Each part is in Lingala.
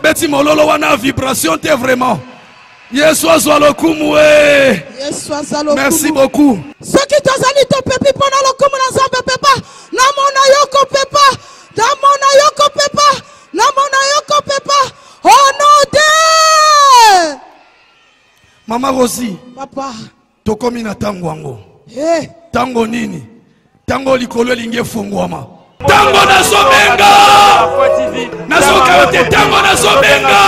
beti mololo wana vibration te vraiment. Yesu azwa lokumu merci beaucoup. Ce qui tozali to pepi pona lokumu na Nzambe pepa. Na mona yoko pepa. Na mona yoko pepa. Na mona yoko pepa. Oh non de Mama Rosie. Papa. Tokomi na tango wango. Tango nini? Tango likolo linge fungwama. Tango na sobenga. Na sokaote tango na sobenga.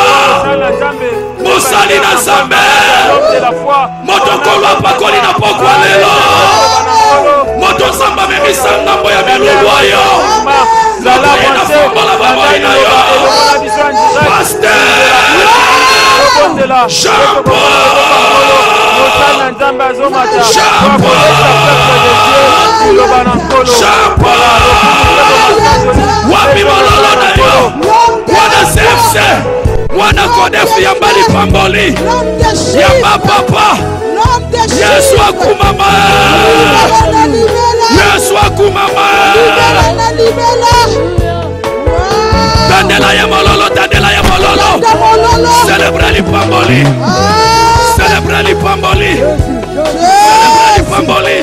Musali na Nzambe. Motokolo apakoli na pokwa lelo. Moto Nzambe memisa ngambo ya melulu ayo. Zala na fongola baba ina yo. Pasteur. Wapi mololo na yo. Wana sepse. Wana kodefu ya mbali pamboli. Yamba papa. Yesu akumama. Yesu akumama. Tandela ya mololo, tandela ya mololo. Célèbre les pamboli. Célèbre les pamboli. Célèbre les pamboli.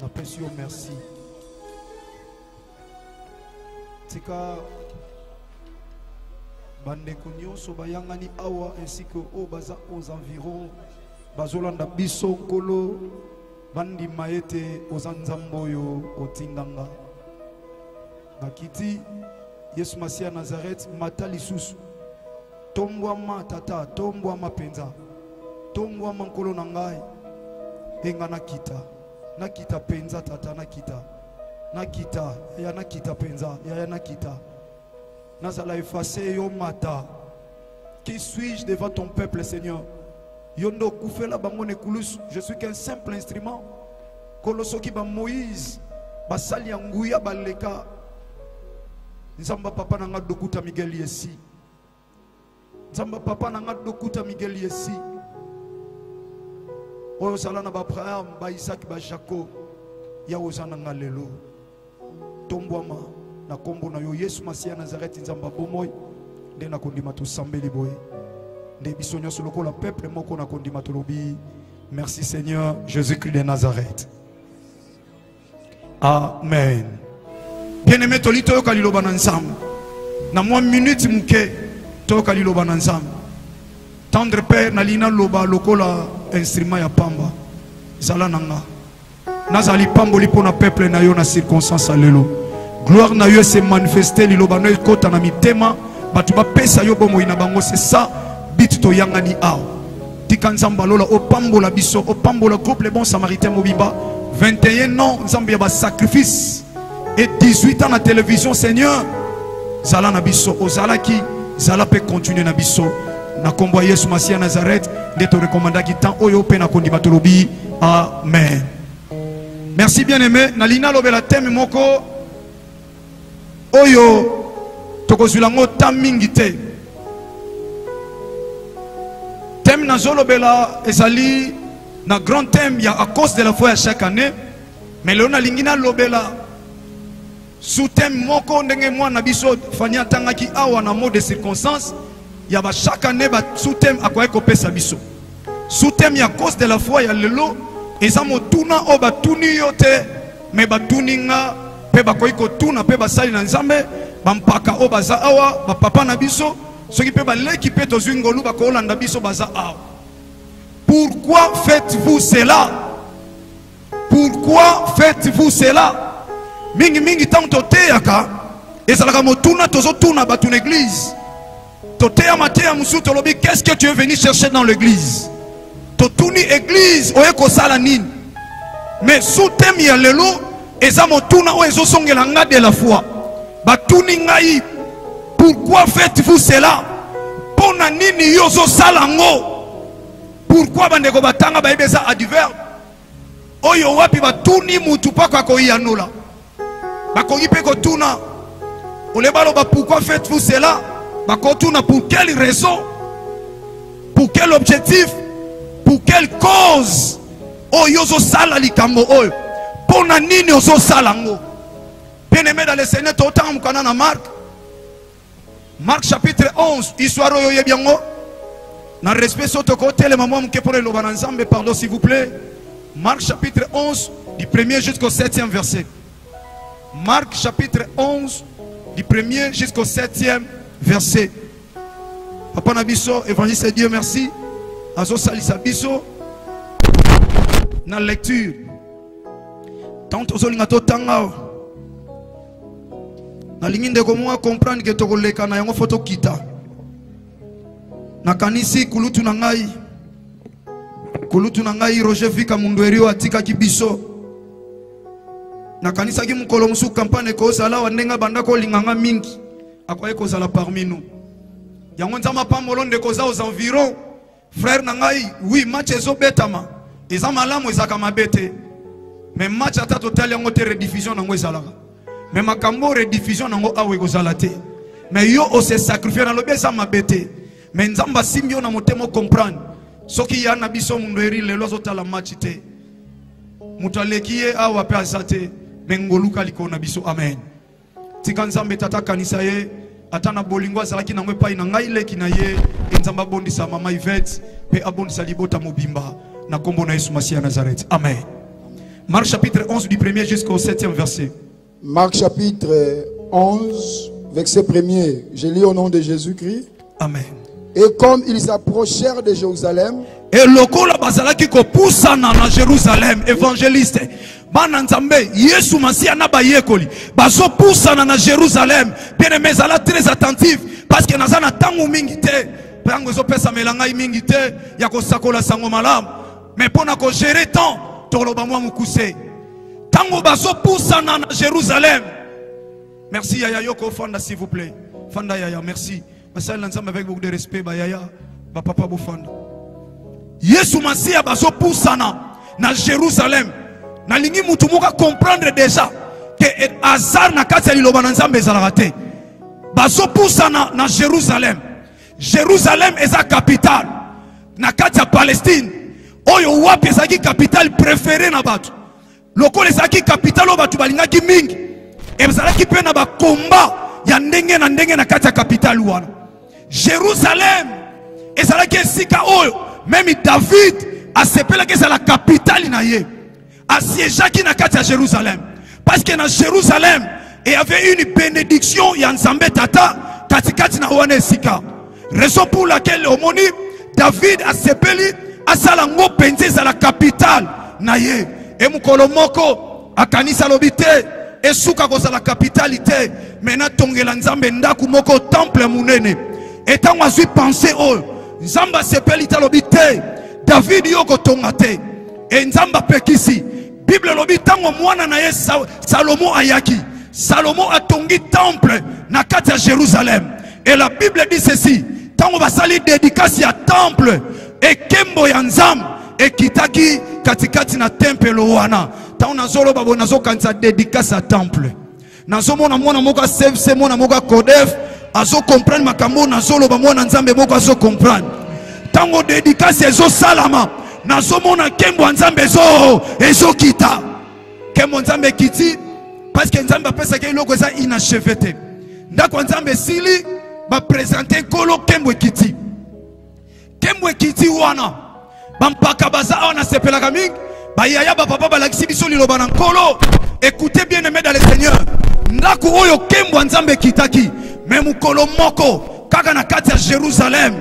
Napesi yo merci. Tika bandeko nyonso bayangani awa ainsi que o baza aux environs bazolanda biso nkolo bandima ete oza nzambe oyo otindanga nakiti Yesu Masiya Nazareth mata lisusu tombwama tata tombwama penza tombwama nkolo na ngai enga nakita penza tata nakita ya nakita penza ya nakita nazala effacer yo mata. Qui suis-je devant ton peuple, Seigneur? Yondo koufela bango nekulus, je suis qu'un simple instrument. Kolosoki ba Moïse basali ya nguya baleka nzamba papa na nga dokuta Miguel Yesi, nzamba papa na nga dokuta Miguel Yesi oyo sala na ba Abraham ba Isaac ba Jacob ya ozana nga lelo tombwama na kombo na yo Yesu Masiya Nazareth nzamba bomoy nde na kondima to sambeli boye nde biso nyonso lokola peuple moko na kondima to lobi merci Seigneur Jésus-Christ de Nazareth. Amen. Bien-aimé tolito yo kaliloba na nzambe na mwa minute muke to kaliloba na nzambe. Tendre Père na lina loba lokola instrument ya pamba zala nanga nazali pamboli pona peuple na yo na circonstance alelo. Gloire na yo se manifester liloba no ekota na mitema batu ba pesa yo bomo ina bango. C'est ça bit to yangani ao tika nzamba lola opambola biso opambola groupe les bons samaritains mobimba 21 ans nzamba ya ba sacrifice et 18 ans na télévision. Seigneur zala na biso ozalaki zala pe continuer na biso na kombo Yesu Masiya Nazareth nde to recommandaki tant oyo pe na kondima tolobi amen. Merci bien-aimé na lina lobela teme moko oyo tokozulango tamingi te. Thème na zolobela ezali na grand thème ya à cause de la foi à chaque année, mais le na lingina lobela sous thème moko ndenge mwana biso fanya tangaki awa na mot de circonstance ya ba chaque année ba sous thème akoye kopesa biso sous thème ya cause de la foi ya lelo eza motuna o batuni yote mais batuninga pe bakoyi kotuna pe basali na nzambe bampaka o baza awa ba papa na biso soki pe baleki pe tozwi ngolu bakolanda biso baza awa. Pourquoi faites-vous cela? Pourquoi faites-vous cela? Mingi mingi tant toteyaka ezalaka motuna tozotuna batu na église toteya mateya musu tolobi qu'est-ce que tu es venu chercher dans l'église totuni église oye kosala nini mais sous thème ya lelo eza motuna o ezosongela nga de la foi batuni ngai pourquoi faites-vous cela pona nini yozo salango. Pourquoi bandeko batanga baebeza adverbe oyo wapi batuni mutu paka ko yanula bakoki pe kotuna olebalo ba pourquoi faites-vous cela bakotuna pour quelle raison, pour quel objectif, pour quelle cause oyo zo sala likambo oyo pona nini ozo salango. Bien-aimé dans le Seigneur totam kana na Marc chapitre 11 histoire oyo yebiango na respect soto côté les mamans qui pour le bananzambe pardon s'il vous plaît. Marc chapitre 11 du 1er jusqu'au 7e verset. Marc chapitre 11 du 1er jusqu'au 7e verset. Papa Nabiso évangile Dieu merci azo salisa biso na lecture tant ozolinga to tanga na linginde ko moi comprendre que to koleka na yango photo kita na kanisi kulutu na ngai Roger Vika Munduerio atika kibiso na kanisa ki mukolo musu campagne ko sala wandenga banda ko linganga mingi akoye ko sala parmi nous yango nzama pamolo ndeko za aux environs frère na ngai oui match ezo betama eza malamu ezaka mabete mais match ata total yango te rediffusion nango ezalaka mais makambo rediffusion nango awe ko sala te mais yo o se sacrifier na lobesa mabete mais nzamba simbio na motemo comprendre soki ya na biso mundoeri lelo zotala match te mutalekiye awa pe asate mengoluka liko na biso amen. Tika nzambe tata kanisa ye atana bolingo azalaki na ngwe pai na ngai leki na ye nzamba bondisa mama Yvette pe abondisa libota mobimba na kombo na Yesu Masiya Nazareth amen. Marc chapitre 11 du 1er jusqu'au 7e verset. Marc chapitre 11, verset 1er. Je lis au nom de Jésus-Christ. Amen. Et comme ils approchèrent de Jérusalem, et lokola bazalaki ko pusana na Jérusalem, évangéliste bana nzambe Yesu Masia na bayekoli bazo pusana na Jérusalem. Bien aimé, zala très attentif parce que nazana tangu mingi te pango zo pesa melanga mingi te ya ko sakola sango malam, mais pona ko gérer temps toloba mwa mukuse tango bazo pusana na Jérusalem. Merci Yaya Yoko Fanda, s'il vous plaît. Fanda Yaya, merci. Avec beaucoup de respect, Yaya, papa Bofanda. Yesu Masia bazo pusana na Jérusalem. Na lingi mutu moka comprendre déjà que hasard na kati ya liloba na Nzambe ezalaka te. Bazo pusana na Jérusalem. Jérusalem est sa capitale. Na kati ya Palestine. Oyo wapi ezaki capitale préférée na batu. Lokole ezaki capitale o batu balingaki mingi. Ezalaki pe na ba combat ya ndenge na kati ya capitale wana. Jérusalem ezalaki esika oyo même David asepelaki eza la capitale na ye. Asiégeaki na kati ya Jérusalem. Parce que na Jérusalem il y avait une bénédiction ya Nzambe tata katikati na wana esika. Raison pour laquelle omoni David asepeli asala ngo penze za la capitale na ye. E mukolo moko akanisa lobite esuka koza la capitalité mena tongela Nzambe ndaku moko temple munene. Et tant que je pensé oh Nzamba sepeli talobite David yoko tongate et Nzamba pekisi Bible lobi tango mwana na ye Salomo ayaki. Salomo a tongi temple na kati ya Jérusalem. Et la Bible dit ceci, tango basali dédicace ya temple et kembo ya Nzam et kitaki katikati na temple wana. Tango nazolo babo nazo kanisa dédicace ya temple. Nazo mona mwana moka CFC mona moka Codef azo comprendre makambo nazolo ba mwana Nzambe moko azo comprendre. Tango dédicace ezo salama nazo mona kembo Nzambe ezo kita. Kembo Nzambe kiti parce que Nzambe apesa ke loko za inachevé te. Ndako Nzambe sili ba présenter kolo kembo kiti. Kembo kiti wana bampaka baza ona sepelaka mingi ba yaya ba papa ba lakisi biso liloba na nkolo. Écoutez bien aimé dans le Seigneur. Ndako oyo kembo Nzambe kitaki même kolo moko kaka na kati ya Jérusalem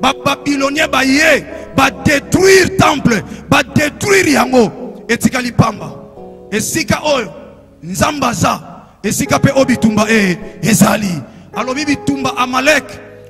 ba Babylonien ba ye ba détruire temple ba détruire yango etikali pamba esika oyo Nzamba za esika pe obitumba ezali alobi bitumba Amalek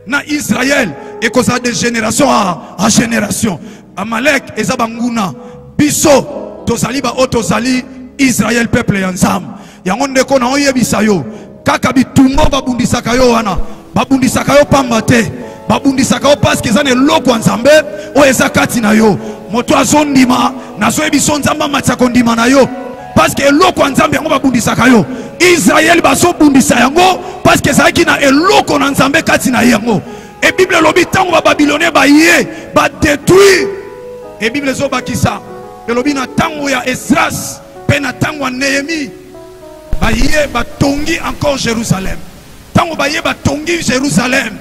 na Israël et koza de génération à génération. Amalek eza banguna biso tozali ba otozali Israël peuple ya Nzamba yango ndeko na oyebisa yo kaka bitumba babundisaka yo wana babundisaka yo pamba te babundisaka yo parce que ezane loko Nzambe o eza kati na yo moto azondima nazo ebiso Nzamba matako ndima na yo parce que loko Nzambe yango babundisaka yo. Israël baso bundisa yango parce que ezaki na eloko na Nzambe kati na yango. Et Bible lobi tango ba Babylonien ba ye ba détruire. Et Bible zo bakisa lobi na tango ya Esdras pe na tango ya Néhémie ba ye ba tongi encore Jérusalem. Tango ba ye ba tongi Jérusalem.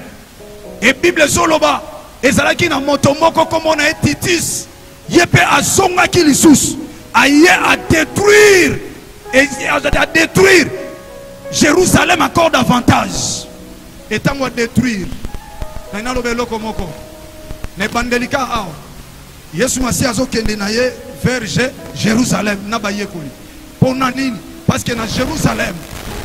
Et Bible zo loba ezalaki na moto moko komona Titus ye pe azonga ki lisusu aye à détruire à détruire Jérusalem encore davantage. Et tango à détruire na lobe loko moko ne bandelika aw Yesu Masia zo kende na ye vers Jérusalem na ba yekoli pona nini parce que na Jérusalem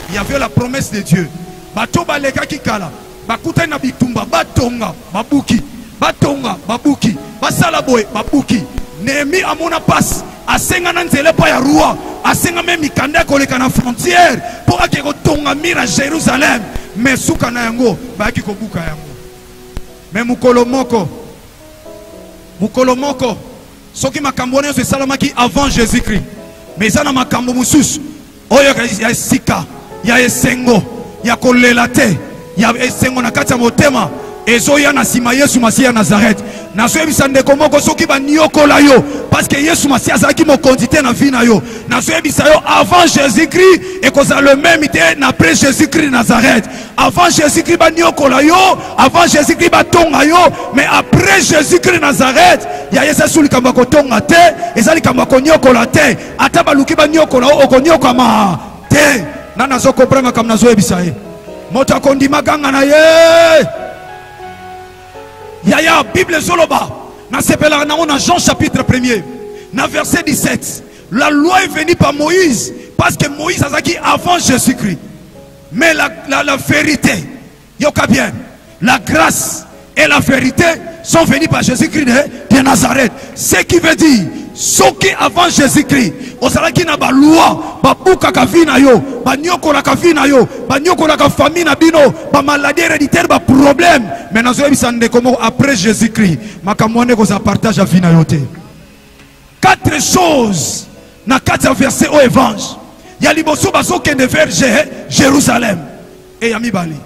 il y avait la promesse de Dieu. Bato baleka kikala bakuta na bitumba batonga babuki batonga babuki basala boy babuki. Néhémie amona passe asenga na nzele pa ya roi asenga même mikanda koleka na frontière pour akeko tonga mira Jérusalem mais suka na yango baki ko buka yango. Mais mukolo moko soki makambo ne se salamaki avant Jésus-Christ mais ça na makambo mususu oyo ya sika ya esengo ya kolela te ya esengo na kati ya motema ezoya na sima Yesu Masia Nazareth nazoyebisa ndeko moko soki baniokola yo parce que Yesu Masi azalaki mokonzi te na vie na yo nazoyebisa yo avant Jésus-Christ ekozala le même te après Jésus-Christ Nazareth avant Jésus-Christ baniokola yo avant Jésus-Christ batonga yo mais après Jésus-Christ Nazareth ya yesa suli kamba kotonga te ezali kamba koniokola te ata baluki baniokola o konyokama te na nazo comprendre comme nazoyebisa ye moto akondima ganga na ye Yaya, Bible Zoloba, na Jean chapitre 1er, na verset 17. La loi est venue par Moïse, parce que Moïse a dit avant Jésus-Christ. Mais la vérité, yoka bien, la grâce et la vérité sont venues par Jésus-Christ de Nazareth. Ce qui veut dire, ceux qui avant Jésus-Christ, ozalaki na ba loi, ba buka ka vina yo, ba nyoko la ka vina yo, ba nyoko la ka famille na bino, ba maladie héréditaire, ba problème. Mais nazo ebisande comme après Jésus-Christ, makamone ko za partage a vina yo te. 4 choses na 4 versets au évangile. Ya liboso baso kende vers Jérusalem. Et yami bali.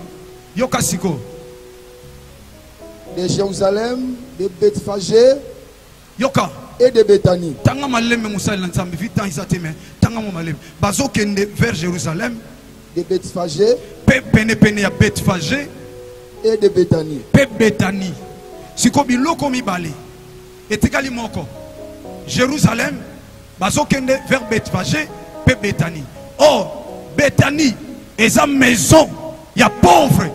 Yoka siko. De Jérusalem, de Bethphagée Yoka. Et de Béthanie. Tanga maleme musali na nzambe vita isateme. Tanga mo maleme. Bazo kende vers Jérusalem. De Bethphagée. Pe pene ya Bethphagée. Et de Béthanie. Pe Béthanie. Siko biloko mibale. Etikali moko. Jérusalem. Bazo kende vers Bethphagée. Pe Béthanie. Oh, Béthanie est sa maison. Il y a pauvre.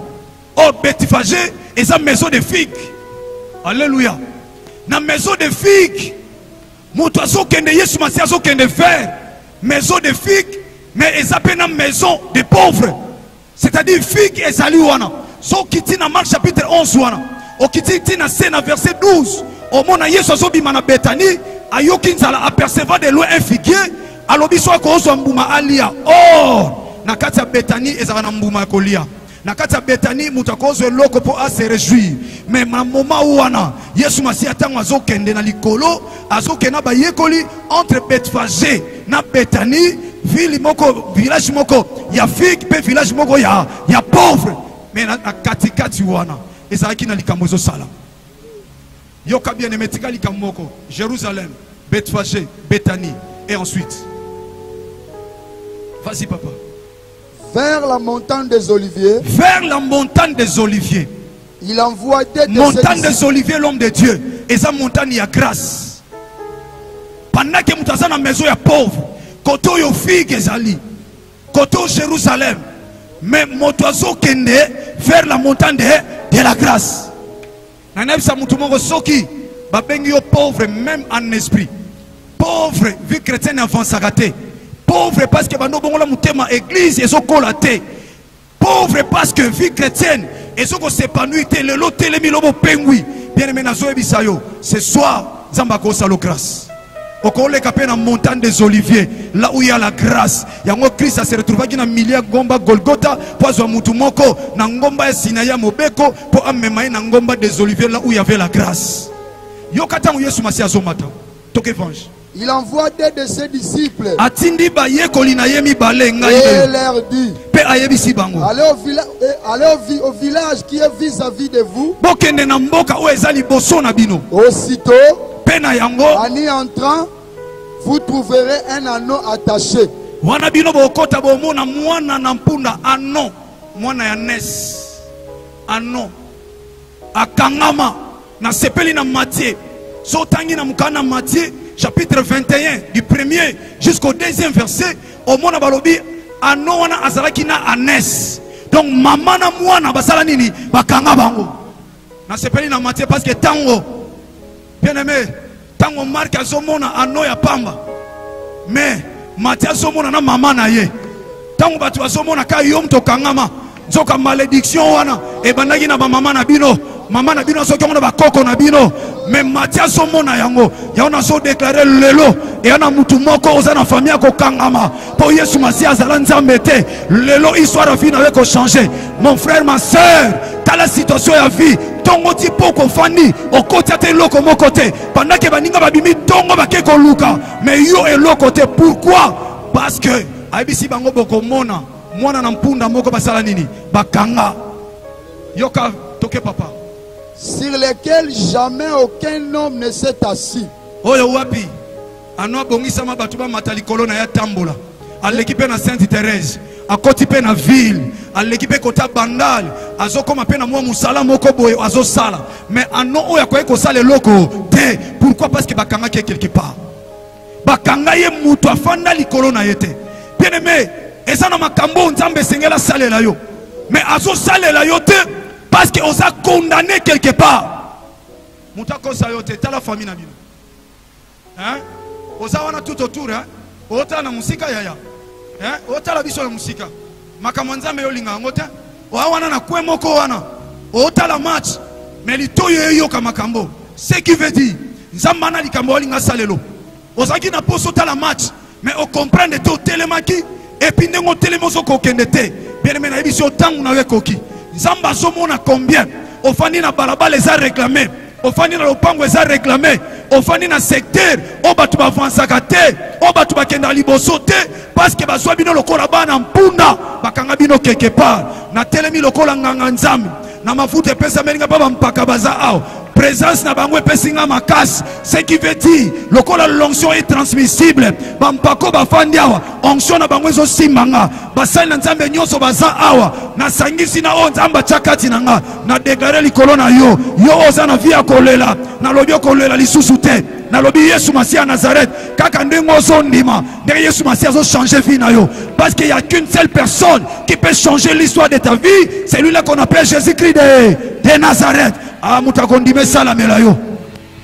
Oh, Bethphagée est sa maison de figues. Alléluia. Na maison de figues. Moto azo kende Yesu Masi azo kende faire maison de figues, mais ils appellent une maison de pauvres. C'est-à-dire figues et sali wana. So kiti na Marc chapitre 11 wana. O kiti na scène verset 12. Au mona Yesu azo bima na Béthanie, ayoki nzala apercevoir de loin un figuier, alobi so ko zo mbuma alia. Oh, na kati ya Béthanie ezala na mbuma kolia. Na kati ya Béthanie mutakozo loko po a se réjouir. Mais na moment wana Yesu Masi atango azokende na likolo azokena ba yekoli entre Bethphagée na Béthanie ville moko village moko ya figue pe village moko ya pauvre. Mais na kati wana ezalaki na likambo zo sala. Yoka bien aimé tika likambo moko Jérusalem, Bethphagée, Béthanie et ensuite vas-y papa. Vers la montagne des Oliviers. Vers la montagne des Oliviers. Il envoie des montagne des Oliviers, l'homme de Dieu. Et sa montagne, il y a grâce. Pendant que nous sommes dans la maison, il y a pauvre. Quand il y a figue, quand il y a Jérusalem. Mais motoazo kende vers la montagne de la grâce. Naneb sa mutumongo soki. Babengi yo pauvre même en esprit. Pauvre, vie chrétienne avant sagaté. Pauvre parce que bano bongola mutema église et sokolaté. Pauvre parce que vie chrétienne et soko s'épanouit le loté le milobo pengui. Bien aimé na zoe bisayo. Ce soir, zambako salo grâce. Okole kapé na montagne des Oliviers, là où il y a la grâce. Yango Christ se retrouva qui na milia ngomba Golgotha, pozo mutu moko na ngomba ya Sinaya mobeko po amema na ngomba des Oliviers là où il y avait la grâce. Yo katango Yesu Masi azomata. Tok évangile. Il envoie des de ses disciples. Et leur dit, allez au village qui est vis-à-vis de vous. Aussitôt, en y entrant, vous trouverez un anneau attaché. Chapitre 21 du 1er jusqu'au 2e verset au mona balobi anona azalaki na anes donc maman na mwana basala nini bakanga bango na sepeli na Matthieu parce que tango bien aimé tango Marc azomona ano ya pamba mais Matthieu azomona na maman na ye tango batu azomona ka yom to kangama nzoka malédiction wana e bandaki na ba maman na bino maman na bino soki ba koko na bino. Mais Matthieu somona yango yaona so déclarer lelo et yana mutu moko oza na famille ko kangama po Yesu Masi azala nzambe te lelo histoire de vie n'avait ko changer mon frère ma sœur dans la situation ya vie tongo ti poko fani o côté te loko moko te pendant que baninga babimi tongo bake ko luka mais yo e loko te pourquoi parce que abisi bango boko mona mwana na mpunda moko basala nini bakanga yoka toke papa. sur lesquels jamais aucun homme ne s'est assis. Oyo wapi ano bongisa mabatuba matalikolo na ya tambola aleki na Sainte Thérèse akoti pe na ville aleki pe kota bandal azokoma pe na mwa musala moko boye azosala mais ano oyo akoye kosala eloko te. Pourquoi? Parce que bakanga ke quelque part bakanga ye mutu afanda likolo na yete. Bien aimé, eza na makambo nzambe sengela salela yo mais azosalela yo te parce que oza condamné quelque part. Muta kosa yo te tala famille na bino. Hein? Oza wana tout autour hein? Ota na musika yaya. Hein? Ota la biso na musika. Makambo nzambe yo linga ngote. Oa wana na kwe moko wana. Ota la match. Mais litoyo yo ka makambo. Ce qui veut dire nzamba na likambo linga salelo. Ozaki na poso ta la match. Mais on comprend de tout telemaki et puis ndengo telemozo ko kendete. Bien aimé na ebiso tangu na we koki. Nzamba zomona combien? Ofani na balabala les a réclamé. Ofani na lopango les a réclamé. Ofani na secteur obatu ba vansaka te obatu ba kenda liboso te parce que bazwa bino lokola bana mpunda bakanga bino quelque part na telemi lokola nganga nzambe na mafuta pesa melinga baba mpaka baza ao présence na bango pesinga makasi. Ce qui veut dire lokola l'onction est transmissible bampako bafandi awa onction na bango ezo simbanga basali na nzambe nyonso baza awa na sangisi na o nzamba chakati nanga na déclarer likolo na yo yo oza na via kolela na lobio kolela lisusu te na lobi Yesu Masia Nazareth kaka ndengo zo ndima ndenge Yesu Masia zo changer vie na yo parce qu'il y a qu'une seule personne qui peut changer l'histoire de ta vie, c'est lui là qu'on appelle Jésus-Christ de Nazareth. Ah mutakondime salamela yo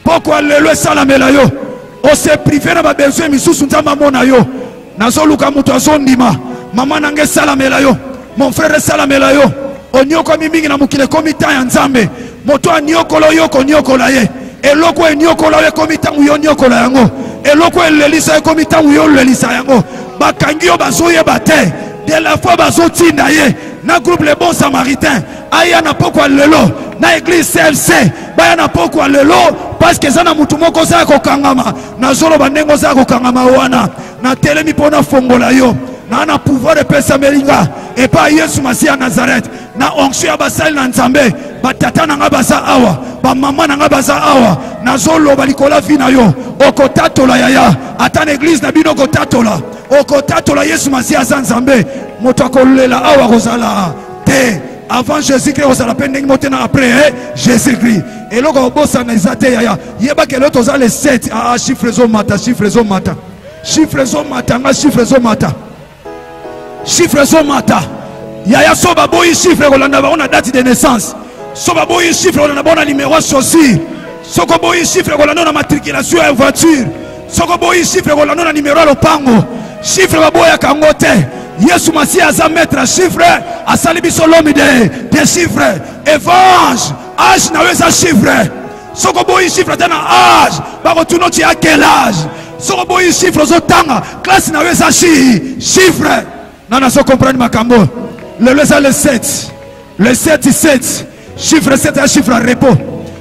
pourquoi lelo salamela yo o se privé na ba besoin misusu nzamba mona yo nazo luka mutu azondima mama nange salamela yo mon frère salamela yo onyoko mingi na mukile komita ya nzambe moto anyokolo yo ko nyokola ye eloko enyokola ye komita yo nyokola yango eloko elelisa ye komita yo lelisa yango bakangi yo bazoye bate de la fois bazotinda ye na groupe les bons samaritains aya na pokwa lelo na église CLC baya na pokwa lelo parce que zana mutu moko za ko kangama na zolo bandengo za ko kangama wana na telemi pona fongola yo na pouvoir de pesa melinga et pas Yesu Masia Nazareth na onction ya basali na nzambe batata na nga baza awa ba mama na nga baza awa na zolo balikola vina yo okotatola yaya ata na église na bino okotatola okotatola Yesu Masia nzambe moto akolela awa kozala te avant Jésus-Christ ozala pending motena après Jésus-Christ et loko obosa na izate yaya yeba ke loto za les 7 chiffres zo mata chiffres zo mata chiffres zo mata nga chiffres zo mata chiffres zo mata yaya so baboyi chiffre kolanda ba on a date de naissance so baboyi chiffre kolanda ba on a numéro chaussure soko boyi chiffre kolanda na matriculation ya voiture soko boyi chiffre kolanda na numéro lopango chiffre baboya kango te Yesu Masia aza maître chiffre asali biso l'homme des chiffres évangile âge na weza chiffre soko boyi chiffre tena âge bako tuno ti à quel âge soko boyi chiffre zotanga classe na weza chiffre nana so comprendre makambo le 7 le 7 chiffre 7 un chiffre à repos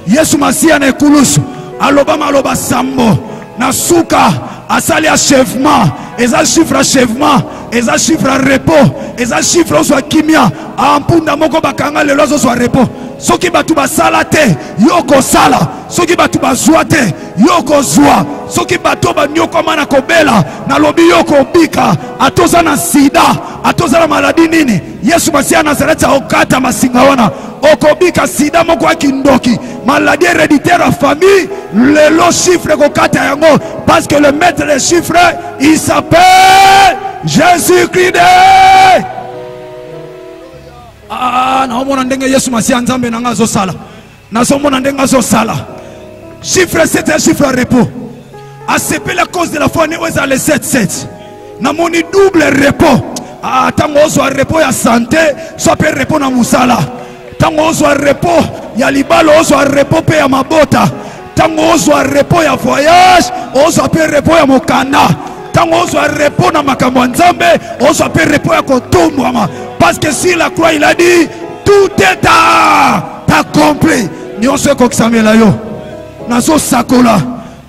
Yesu Masia na ekulusu alobama aloba sambo na suka asali achèvement eza chiffre achèvement eza chiffre à repos eza chiffre ozo kimia ampunda moko bakanga lelo ozo repos soki batu basala te yoko sala soki batu bazwa te yoko zwa soki batu banyoko mana kobela na lobi yoko bika atoza na sida atoza na maladi nini Yesu Masia Nazareth okata masinga wana okobika sida moko akindoki maladie héréditaire à famille lelo chiffre kokata yango parce que le maître des chiffres il s'appelle Jésus-Christ. Naomona ndenge Yesu Masia nzambe nanga zo sala nazomona ndenge zo sala chiffre 7 un chiffre à repos ACP la cause de la foi ne oza le 7 namoni double repos tango ozo repos ya santé soit pe repos na musala tango ozo repos ya libalo ozo repos pe ya mabota tango ozo repos ya voyage ozo pe repos ya mokanda tango ozo repos na makambo nzambe ozo pe repos ya kotumbwama parce que si la croix il a dit tout est accompli nyonso ekokisamela yo nazo sakola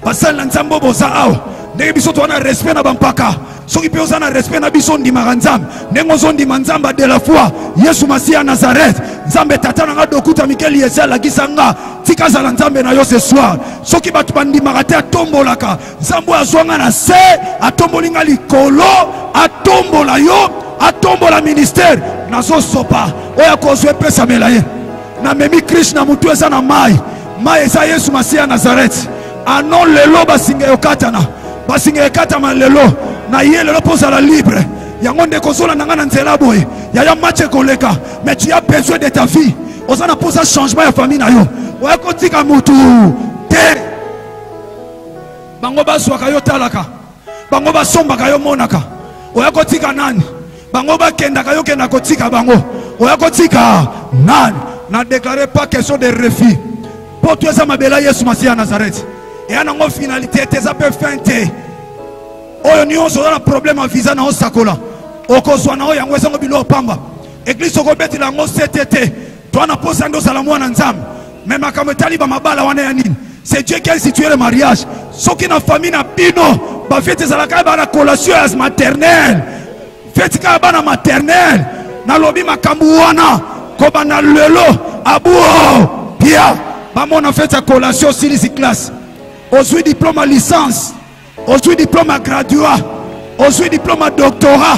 basali na nzambe boza awa ndenge biso twana respect na bampaka soki pe ozana respect na biso ndimaka nzambe ndenge ozondima nzambe de la foi Yesu Masiya Nazareth nzambe tata nanga dokuta Mikeli Yesa alakisa nga tika zala nzambe na yo ce soir soki bato bandimaka te atombolaka nzambe azwanga na se atombolinga likolo atombola yo atombola ministère nazo sopa oya kozwe pesa melaye na memi Krishna mutu eza na mai eza Yesu Masiya Nazareth anon lelo basinga yokatana basinga yokatama lelo na ye lelo pozala libre yango ndeko zola nanga na nzela boye yaya match koleka mais tu as besoin de ta vie ozana posa changement ya famille na yo oya kotika mutu te bango baswaka yo talaka bango basombaka yo monaka oya kotika nani bango bakendaka yo kenda kotika bango oya kotika nani na déclaré pas question de refus pour toi ça mabela Yesu Masiya Nazareth et anango finalité tes appels finte oyo nyonso na problème visa na osakola okozwa na oyo yango esango bilo pamba église okobetela yango CTT toi na posa ndo sala mwana nzambe même makambo etali ba mabala wana ya nini c'est Dieu qui a institué le mariage soki na famille na bino ba fête ezalaka ba na collation as maternelle fête ka ba na maternelle na lobi makambo wana ko ba na lelo abuo pia ba mona fête ya collation silisi classe ozwi diplôme à licence ozwi diplôme à graduat ozwi diplôme à doctorat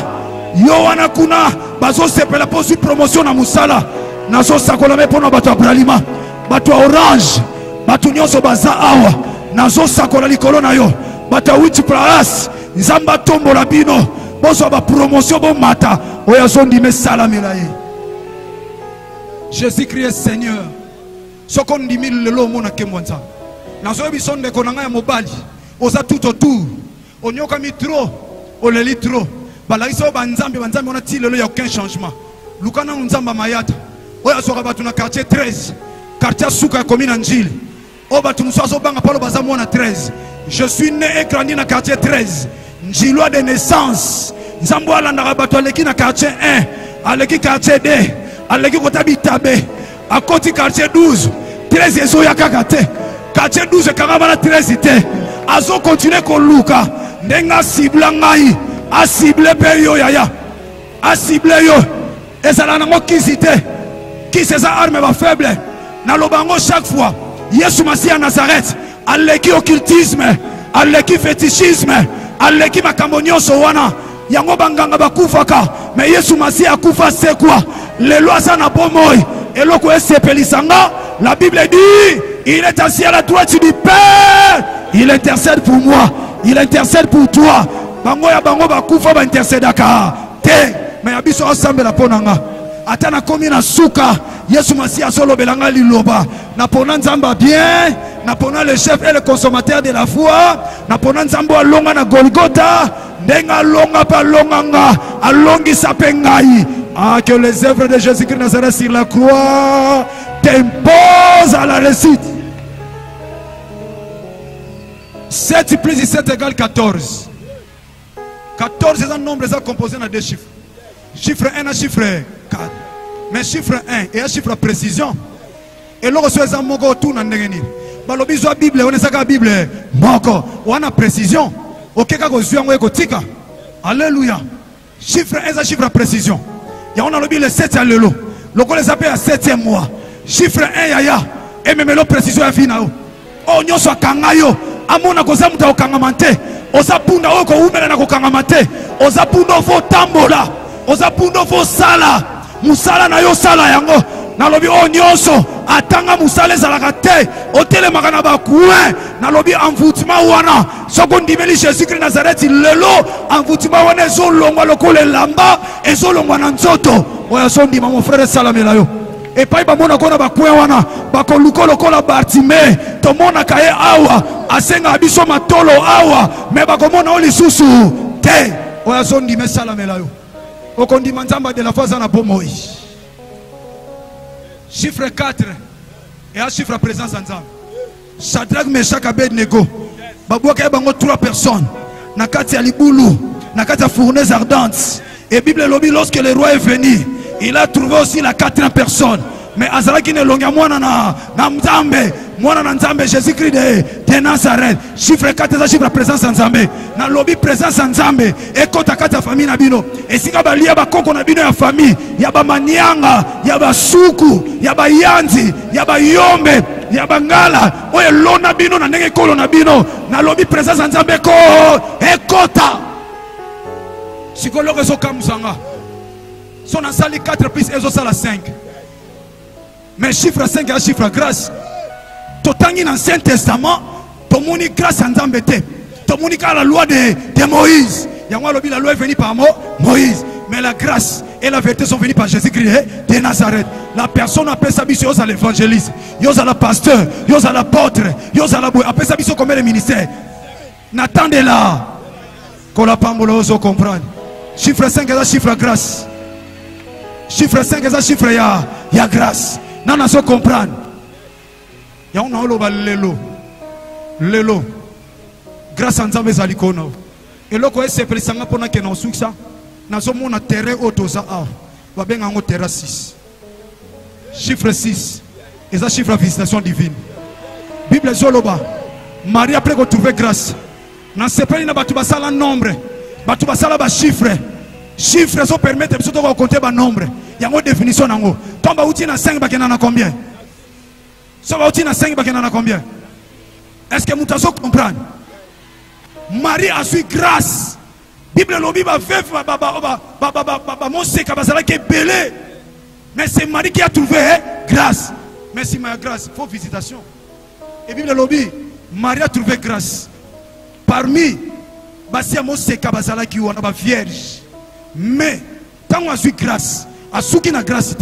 yo wana kuna bazo sepela po ozwi promotion na musala nazo sakola me pona bato ya bralima bato ya orange bato nyonso baza awa nazo sakola likolo na yo bato ya witi place nzamba tombola bino bozwa ba promotion bo mata oyo azondime salamela ye Jésus Christ Seigneur soko ndimi lelo mona kembwanza nazo biso ndeko nanga ya mobali oza tout autour onyoka mi trop oleli trop balaiso banzambe on ti lelo ya aucun changement lukana nzamba mayata oya soka batu na quartier 13 quartier suka commune Njili o batu musazo banga palo bazamo na 13 je suis né et grandi na quartier 13 Njiloa de naissance nzambo alanda batu aleki na quartier 1 aleki quartier 2 aleki kotabi tabe akoti quartier 12 13 ezo ya kakate quartier 12 kangaba na 13 te azo continuer ko luka ndenga cibla ngai a cible pe yo yaya a cible yo ezala nango kisite kisi eza arme ba faible na lobango chaque fois Yesu Masiya Nazareth aleki occultisme aleki fétichisme aleki makambo nyonso wana yango banganga bakufaka mais Yesu Masiya akufa c'est quoi lelo aza na bomoi eloko esepelisanga la Bible dit il est assis à la droite du Père il intercède pour moi il intercède pour toi bango ya bango bakufa ba intercédaka te mais abiso ensemble la ponanga atana komi na suka Yesu Masiya solo belanga liloba na pona nzamba bien na pona le chef et le consommateur de la foi na pona nzambo alonga na Golgotha ndenga longa pa longanga alongi sapengai que les œuvres de Jésus-Christ Nazareth sur la croix t'imposent à la réussite. 7 plus 7 égale 14. 14 c'est un nombre composé de 2 chiffres. Chiffre 1 et chiffre 4. Mais chiffre 1 et un chiffre à précision. Et lorsque vous avez moko tout na ndengeni. Balobi zo Bible, on est Bible moko, on a précision. OK ka ko zuango ekotika. Alléluia. Chiffre 1 c'est chiffre à précision. Ya on a lobi le 7 à lelo. Loko les appelle à 7e mois. Chiffre 1 yaya et même le précision ya finao. O nyoso akanga yo. Amona koza muta okangamante. Oza punda oko umela na kokangamate. Oza punda fo tambola. Oza punda fo sala. Musala na yo sala yango. Na lobi o nyonso atanga musala ezalaka te. Otele makana ba kuin. Na lobi envoûtement wana. Soko ndimeli Jésus Christ Nazareth lelo envoûtement wana ezolongwa lokole lamba ezolongwa na nzoto. Oya sondima mon frère salamela yo. Et pas bamona kona bakwe wana bakoluko lokola Bartimée tomona kaye awa asenga biso matolo awa me bakomona oli susu te oya sondi mesala melayo okondi manzamba de la foi na bomoi. Chiffre 4 et un chiffre à présence ensemble. Shadrach, Meshach, Abednego babouaka bango 3 personnes na kati ya libulu na kati ya fournaise ardente. Et Bible lobby lorsque le roi est venu il a trouvé aussi la 4e personne. Mais Azara qui ne longa mwana na mzambe Mwana na Nzambe Jésus-Christ de Nazareth. Chiffre 4 eza chiffre présence en Nzambe. Na lobi présence en Nzambe. Ekota kata famille na bino. Esika balia ba koko na bino ya famille. Ya ba manianga, ya ba suku, ya ba yanzi, ya ba yombe, ya ba ngala. Oye lona bino na ndenge kolo na bino. Na lobi présence en Nzambe ko ekota. Psychologue ezo kamuzanga. Son en sali 4 plus ezo sala 5. Mais chiffre 5 est un chiffre grâce. Totangi dans l'Ancien Testament, tomoni grâce en Nzambe te. Tomoni ka la loi de Moïse. Yango lobi la loi est venue par Moïse. Mais la grâce et la vérité sont venues par Jésus-Christ de Nazareth. La personne appelle sa biso yoza l'évangéliste, yoza la pasteur, yoza l'apôtre, yoza la boue. Appelle sa biso comme le ministère. N'attendez là. Qu'on la pambolo oso comprendre. Chiffre 5 est un chiffre grâce. Chiffre 5 est un chiffre ya grâce. Non, non, ça comprendre. Ya on a oloba lelo. Grâce à Nzambe zalikono. Et loko ese pelisanga pona ke na suksa. Na zo mona terrain otoza a. Ba benga ngo terrain 6. Chiffre 6. Et ça chiffre visitation divine. Bible zoloba. Marie après qu'on trouve grâce. Na sepeli na batu basala nombre. Batu basala ba chiffre. Chiffres sont permettre de compter le nombre. Il y a une définition. Tomba outil na 5 bakena na combien? Soba outil na 5 bakena na combien? Est-ce que vous comprenez? Marie a su grâce. Bible lobi ba veuf ba monseka bazala ke belé. Mais c'est Marie qui a trouvé grâce. Mais si ma grâce, il faut visitation. Et Bible lobi Marie a trouvé grâce. Parmi basia monseka bazala ki wana ba vierge. Mais quand on a su grâce, à ce qui n'a grâce,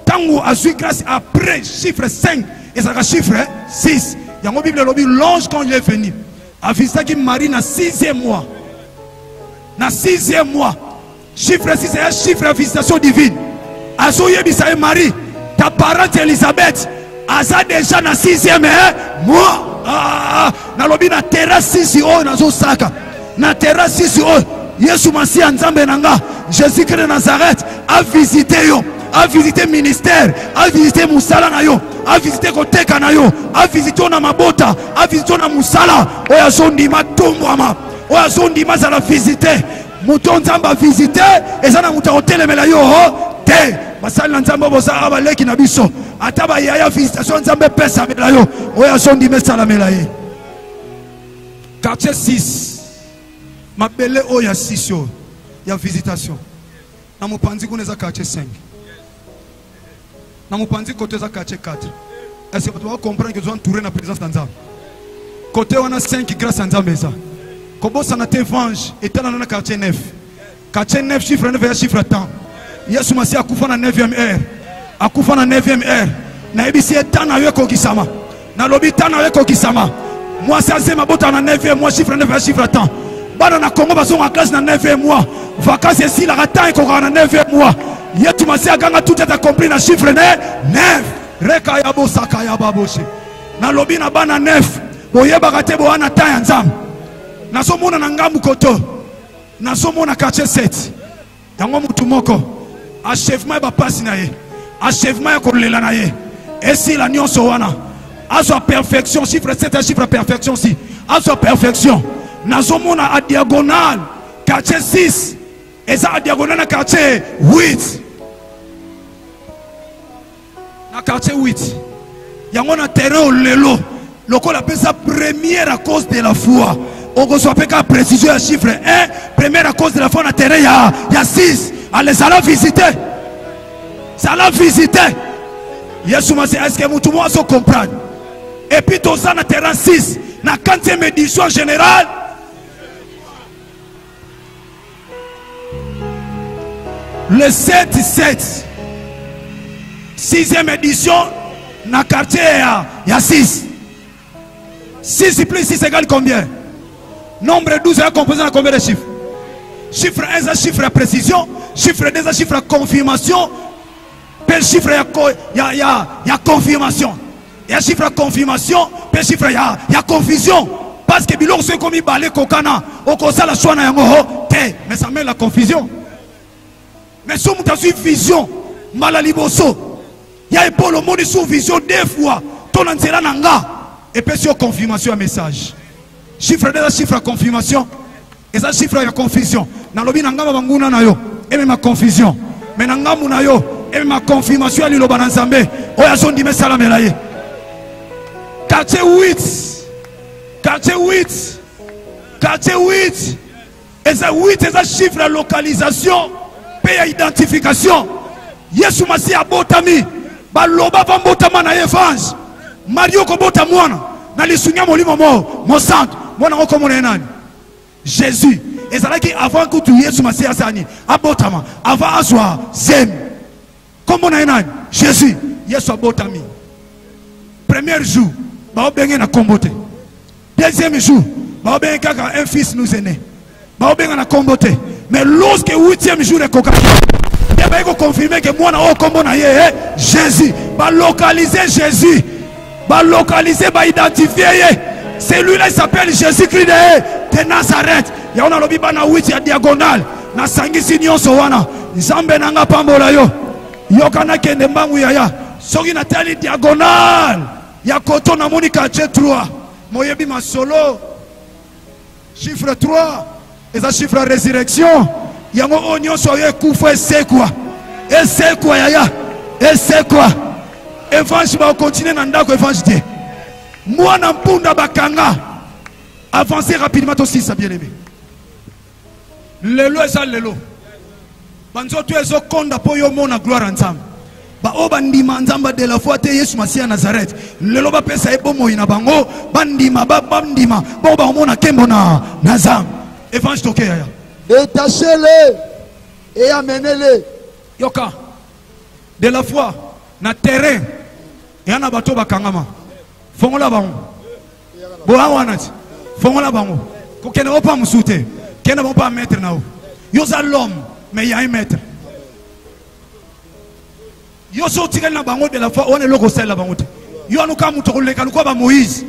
quand on a su grâce après chiffre 5 et ça chiffre 6, il y a une Bible lobby l'ange quand il est venu a visité qui Marie dans 6e mois. Dans 6e mois, chiffre 6 c'est un chiffre de visitation divine. À ce moment Marie, ta parente Elisabeth, a ça déjà dans 6e mois. Dans lobby na terrasse 6 oh dans zo saka. Na terrasse 6 oh. Yesu Masi Nzambe nanga Jésus-Christ de Nazareth a visité yo, a visité ministère, a visité musala na yo, a visité koteka na yo, a visité na mabota, a visité na musala. Oya zondima tombwama, oya zondima za la visité. Muto Nzamba visité et ça na muto hotelemela yo te. Basali Nzamba boza abaleki na biso. Ataba ya visitation Nzambe pesa mela yo. Oya zondima sala mela ye. Quartier 6. Ma belle oh ya 6 yo ya visitation. Na mupanzi kuneza quartier 5. Na mupanzi côté za quartier 4. Est-ce que tu vas comprendre que tu dois entourer la présence d'Anzam? Côté on a 5 grâce à Nzambe ça. Kobo ça na te venge et dans na quartier 9. Quartier 9 chiffre 9 et chiffre temps. Yesu Masi akufa na 9e heure. Akufa na 9e heure. Na ebisi etana yeko kisama. Na lobi tana yeko kisama. Moi ça c'est ma bota na 9e mois chiffre 9 et chiffre temps. Bana na Congo baso en classe na 9e mois. Vacances ici la rata et na 9e mois. Yetu Masi aganga tout est accompli na chiffre 9. Reka ya bosaka ya baboshe. Na lobi na bana 9. Boyeba kate bo ana ta ya Nzambe. Na somona na ngambu koto. Na somona quartier 7. Yango mutu moko. Achèvement ba passe na ye. Achèvement ya kolela na ye. Et si la nyonso wana. A sa perfection chiffre 7 un chiffre perfection si. A sa perfection. Nazomona à diagonale quartier 6 et ça à diagonale quartier 8 na quartier 8 yango na terrain au lelo loko la pesa première à cause de la foi on reçoit pas précision à chiffre 1 première à cause de la foi na terrain il y a 6 allez ça la visiter Yesu Masi est-ce que tout le monde se comprend et puis tout ça na terrain 6 na 40e édition générale. Le 7-7 6e édition na quartier il y a 6. 6 plus 6 égale combien? Nombre 12 est composé de combien de chiffres? Chiffre 1 c'est chiffre à précision, chiffre 2 c'est chiffre à confirmation, puis chiffre il y a confirmation. Il y a chiffre à confirmation, puis chiffre il y a confusion. Parce que biloko c'est comme balé kokana, au kosa la choix na yango mais ça met la confusion. Mais si tu as une vision, malaliboso, il y a Paul au monde sous vision 2 fois. ton nzela nanga et puis sur confirmation message chiffre de chiffre à confirmation et ça chiffre à confusion na lobi nanga banguna na yo et même ma confusion mais nanga muna yo et ma confirmation ali loba nzambe oya zondi mesala melaye quartier 8 quartier 8 quartier 8 et ça 8 et ça chiffre à localisation paye à identification Yesu masi abotami baloba bambotama na evangile Mario kobota mwana na lisunya molimo mo santo mwana ngoko mona nani Jésus ezalaki avant que tu Yesu masi asani abotama avant azwa zem comme na nani Jésus Yesu abotami premier jour ba obenge na kombote deuxième jour ba obenge kaka un fils nous est né ba obenge na kombote mais lorsque huitième jour ekoka il faut confirmer que moi Jésus va localiser Jésus va localiser va identifier celui-là il s'appelle Jésus-Christ de Nazareth il y a un lobby na 8 ya diagonale na sangisi nyonso wana nzambe nanga pambola yo yokana kende mbangu ya soki na tali diagonale ya koto na moni quartier 3 moyebi masolo chiffre 3 et ça chiffre résurrection yango onyo soye kufa c'est quoi yaya et c'est quoi évangile va continuer na ndako évangile moi na mpunda bakanga avancer rapidement aussi ça bien aimé lelo eza lelo banzoto ezo konda po yo mona gloire nzambe ba obandima nzamba de la foi te Yesu Masia Nazareth lelo ba pesa ebomo ina bango bandima bandima bo ba mona kembo na nzambe évangile toke yaya détachez-les et amenez-les. Yoka de la foi na terrain et na bato bakangama fongola bango boa wanati fongola bango ko kene opa musute kene opa maître nao yoza l'homme mais il y a un maître yo sorti na bango de la foi on est loko sel bango te yo anuka muto ko leka luko ba Moïse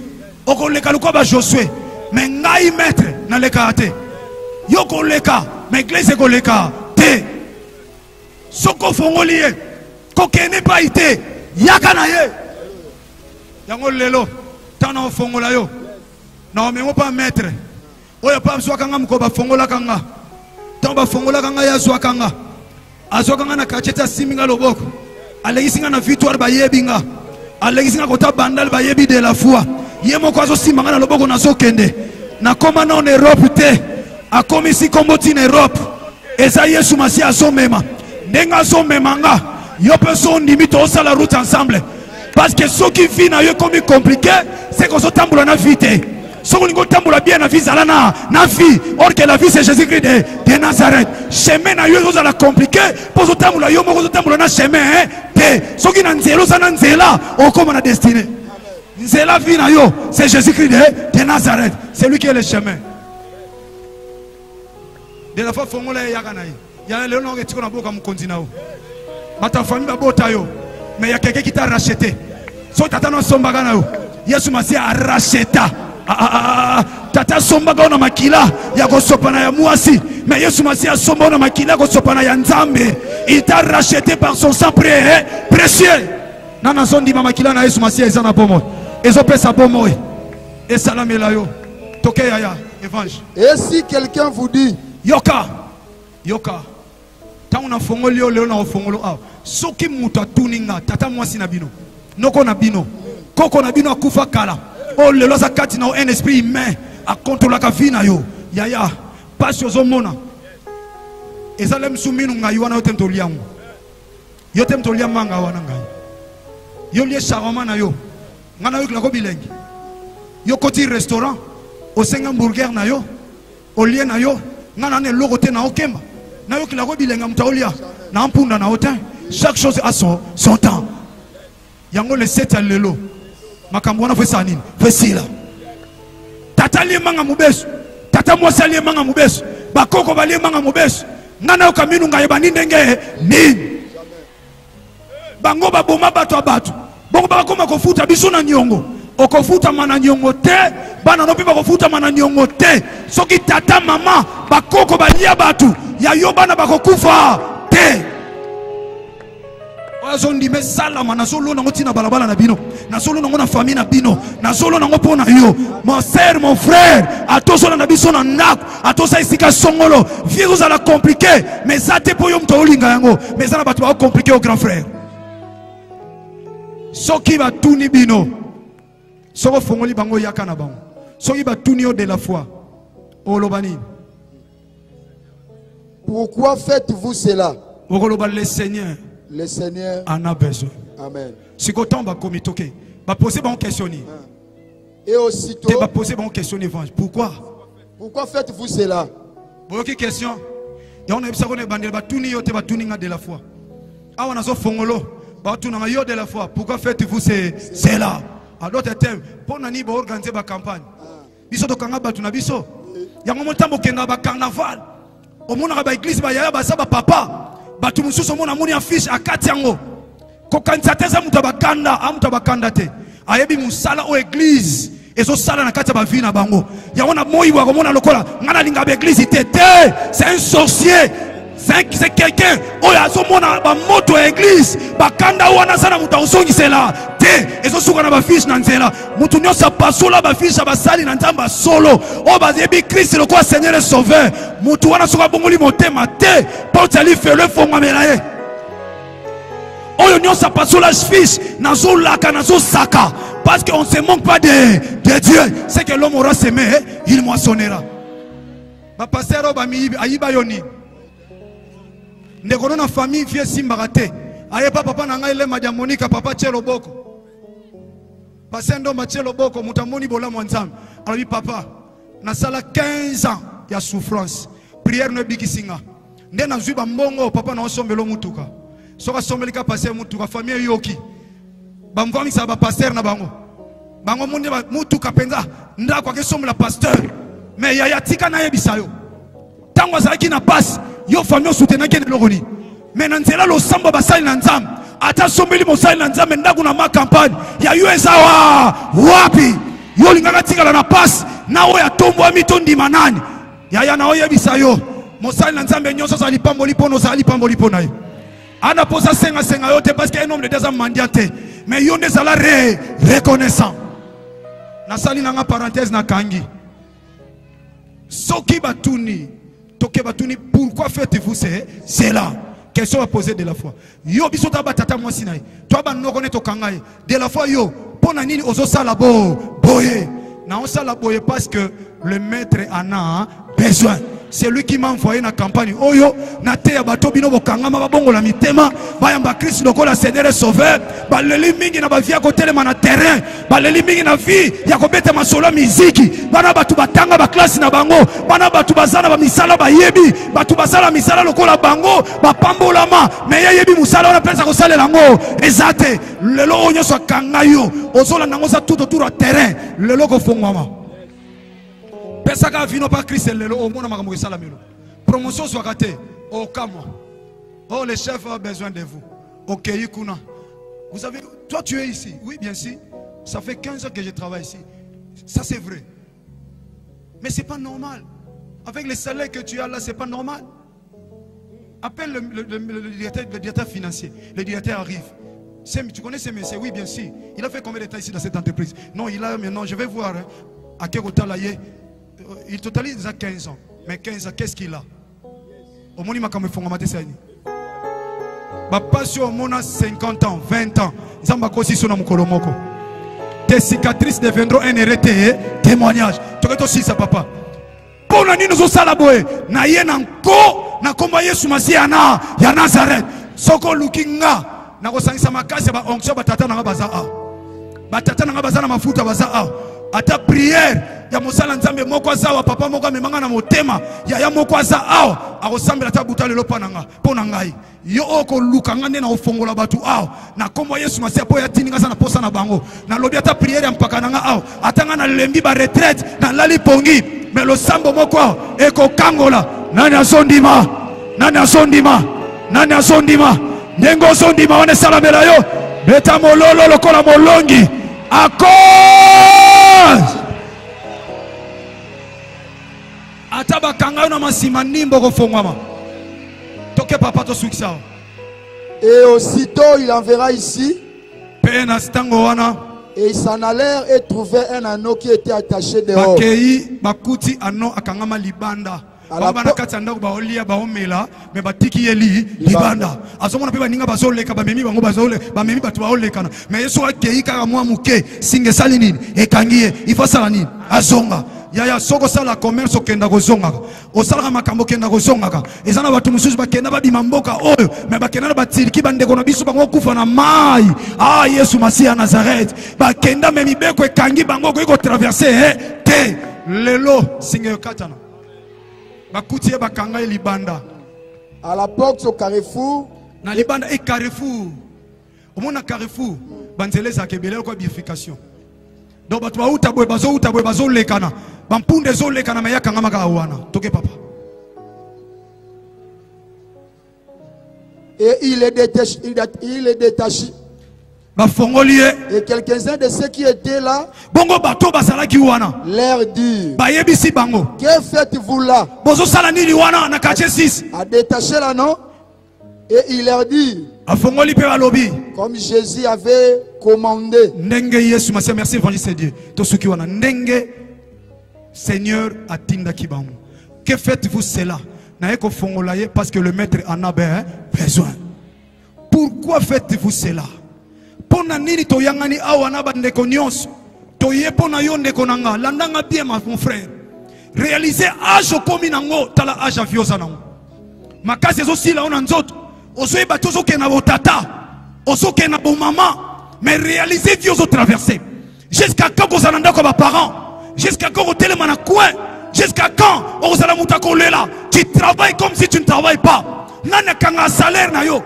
oko leka luko ba Josué mais ngai maître na leka te yo ko leka mais l'église ko leka te soko fongoliye ko kene pa ite yaka na ye yango lelo tana fongola yo na omengo pa maître oyo pa mswa kanga mko ba fongola kanga tan ba fongola kanga ya zwa kanga azwa kanga na kacheta siminga loboko alegisinga na victoire ba yebinga alegisinga kota bandal ba yebi de la foi yemo ko azo simanga na loboko na zo kende na koma na en Europe te akomisi komboti na Europe eza Yesu Masia azomema nenga zomemanga yo peso ndimi to sala la route ensemble parce que ce qui vit na yo comme compliqué c'est qu'on s'otamboula na vie te ce qu'on go tamboula bien na vie zala na vie or que la vie c'est Jésus-Christ de Nazareth chemin na yo zo la compliqué pour s'otamboula yo moko s'otamboula na chemin te ce qui na nzelo za na nzela o comme na destinée nzela vie na yo c'est Jésus-Christ de Nazareth c'est lui qui est le chemin de la fois fongola ya kana yi ya le non etiko na boka mukonzi nao bata famille babota yo mais il y a quelqu'un qui t'a racheté so tata no sombaga na yo Yesu Masia a racheta tata sombaga na makila ya kosopana ya muasi mais Yesu Masia somba na makila kosopana ya nzambe il t'a racheté par son sang précieux nana sondi mama makila na Yesu Masia ezana pomo ezopesa pomo et salamela yo toke ya évangile. Et si quelqu'un vous dit yoka tant on a fongolio leo na fongolo a soki muta tuninga tata mwasi na bino noko na bino koko na bino akufa kala o lelo za kati na un esprit humain a contrôler ka vie na yo yaya pas yo mona ezalem suminu ngai wana yo temto liango yo temto liamanga wana ngai yo lie charoma na yo ngana yo klako bilengi yo koti restaurant o senga burger na yo o lie na yo ngana ne logo te na okemba na yo kilako bilenga mutaolia na mpunda na otin chaque chose a son temps yango le 7 à lelo makambo wana fesa nini fesila tata liemanga mubesu tata mwasi liemanga mubesu bakoko baliemanga mubesu ngana yo kaminu ngaye banindenge nini bango baboma bato abatu bongo bakoma kofuta biso na nyongo okofuta mana nyongo te bana no pipa kofuta mana nyongo te soki tata mama bakoko balia batu ya yo bana bakokufa te azondime salama nazolo nango tina balabala na bino nazolo nango na famille na bino nazolo nango pona yo mon sœur mon frère atozola na biso na ndako atoza isika songolo virus ala compliqué mais ça te po yo mto olinga yango mais ça na bato ba compliqué au grand frère soki ba tuni bino soko fongoli bango yaka na bango soki ba tuni yo de la foi olobani. Pourquoi faites-vous cela? Le Seigneur en a besoin. Amen. Si on va comitoquer, va poser une question. Et aussitôt, va poser une question. Pourquoi? Pourquoi faites-vous cela? Vous question? Et on a besoin de la foi. Ah, on a besoin de la foi. Pourquoi faites-vous cela? À d'autres termes, pour nous organiser la campagne. Biso to kanga batu na biso. Ya mo tambo kenga ba carnaval. Omona ba église ba yaya ba saba papa. Batu mususu omona moni affiche akati yango. Ko kanzateza muta bakanda, amuta bakanda te. Ayebi musala o église. Ezo sala na kati ba vie na bango. Ya ona moyi wa komona lokola ngana linga ba église te. C'est un sorcier. C'est quelqu'un oyo azomona ba moto ya église bakanda wana sana muta osongisela te ezosuka na ba fiche na nzela mutu nyonso pasola ba fiche basali na nzamba solo o bazebi Christ le quoi Seigneur et Sauveur mutu wana soka bongoli motema te potali fele fonga melaye oyo nyonso pasola fiche nazo laka nazo saka parce qu'on se manque pas de Dieu c'est que l'homme aura semé il moissonnera ba pasteur ba mi ayiba yoni ndeko na famille vie simbarate aye papa na ngai le madiamonika papa chelo boko pasendo machelo boko mutamoni bola mwanzam alors papa na sala 15 ans ya souffrance prière ne bikisinga nde na zwi ba mbongo papa na osombelo mutuka soka sombelika passer mutuka famille yoki ba mvami sa ba pasteur na bango bango munde ba mutuka penza nda kwa kesombela pasteur mais ya tika na yebisayo tango azaki na passe yo famille soutenir ke loroni mais nanzela lo samba basali na nzam ata sombeli mosali na nzam ndaku na ma campagne ya USA wapi yo lingaka tika na passe na o ya tombo amitondi manani ya na o yebisa yo mosali na nzambe nyonso sali pamboli pono sali pamboli pona yo ana posa senga yo te parce que un homme de deux ans mandiate mais yo ne sala reconnaissant na sali na nga parenthèse na kangi soki batuni pourquoi faites-vous cela? Question à poser de la foi. Yo bisota batata moi sinaï. Toi ba no connaître kangaï. De la foi yo. Pona nini ozo sala boye. Na on sala boye parce que le maître en a besoin. C'est lui qui m'a envoyé na campagne. Oyo na te ya bato bino bokangama ba bongo la mitema. Ba yamba Christ lokola Seigneur et Sauveur. Ba leli mingi na ba via ko telema na terrain. Ba leli mingi na vie ya ko beta masolo muziki. Bana batu batanga ba classe na bango. Bana batu bazana ba misala ba yebi. Batu bazala misala lokola bango. Ba pambolama. Mais yebi musala on pensa ko sale lango. Ezate. Lelo onyo so kangayo. Ozola nango sa tout autour du terrain. Lelo ko fongwama. Pesaka vino pas Christ lelo au monde makambo sala melo promotion soit raté au kamo oh le chef a besoin de vous OK Yikuna vous savez toi tu es ici oui bien sûr ça fait 15 ans que je travaille ici ça c'est vrai mais c'est pas normal avec les salaires que tu as là c'est pas normal appelle le directeur financier le directeur arrive tu connais ces messieurs oui bien sûr il a fait combien de temps ici dans cette entreprise non il a maintenant je vais voir hein, à quel côté là il totalise déjà 15 ans. Mais 15 ans, qu'est-ce qu'il a? Au moins, il m'a quand même fait un matin. Papa, si on a 50 ans, 20 ans, Zamba Kosi Sona Mukolomoko. Tes cicatrices deviendront un hérité, témoignage. Tu es aussi ça, papa. Pour nous, nous sommes là, na yen encore, na komba Yesu Masiana, ya Nazareth. Soko lookinga, na kosangisa makasi ba onction batata na baza a. Batata na baza na mafuta baza a. Ata prière ya mosala nzambe moko azawa papa moko amemanga na motema ya moko aza awa akosambela ta buta lelo pananga pona ngai yo oko lukanga nde na ofongola batu awa na kombo Yesu Masiya po ya tininga sana posa na bango na lobi ata prière ya mpaka nanga awa atanga na lembi ba retraite na lali pongi mais lo sambo moko eko kangola nani asondima ndengo sondima wane salamela yo beta mololo lokola molongi akos ataba kanga na masima nimbo ko fongwama toke papa to sukisa Et aussitôt il enverra ici. Pe na stango wana. Et ils s'en allèrent et trouvèrent un anneau qui était attaché dehors. Bakei bakuti ano akangama libanda. Baba na kati ndako baolia baomela me batiki yeli libanda. Azomona pe baninga bazoleka bamemi bango bazole bamemi batu baolekana. Mais Yesu akei kaka mwa muke singe sali nini ekangie ifasala nini azonga. Yaya soko sala commerce okenda kozonga. Osala makambo kenda kozonga. Ezana batu mususu bakenda babima mboka oyo me bakenda batiliki bandeko na biso bango kufa na mai. Ah Yesu Masia Nazareth. Bakenda me mibeko ekangi bango ko traverser te lelo singe katana. Bakutie bakanga libanda. À la porte au carrefour. Na libanda et carrefour. Au monde carrefour. Banzele za kebele ko bification. Donc batu bauta boy bazo lekana. Bampunde zo lekana mayaka ngama ka wana. Toke papa. Et il est détaché. Et quelques-uns de ceux qui étaient là leur dirent: que faites-vous là? A détaché l'anneau. Et il leur dit, comme Jésus avait commandé. Merci évangile Dieu. Seigneur atinda kibango. Que faites-vous cela? Parce que le maître en a besoin. Pourquoi faites-vous cela? Pona nini to yangani awana bandeko nyonso to yepona yo ndeko nanga landanga bien mon frère. Réaliser âge komi nango tala âge aviosa nango. Makasi zo sila ona nzoto. Ozoe batozo ke na botata. Ozoke na bo maman. Mais réaliser vioso traverser. Jusqu'à quand vous allez ndako ba parents? Jusqu'à quand vous téléma na coin? Jusqu'à quand vous allez mutako lela? Tu travailles comme si tu ne travailles pas. Nana kanga salaire na yo.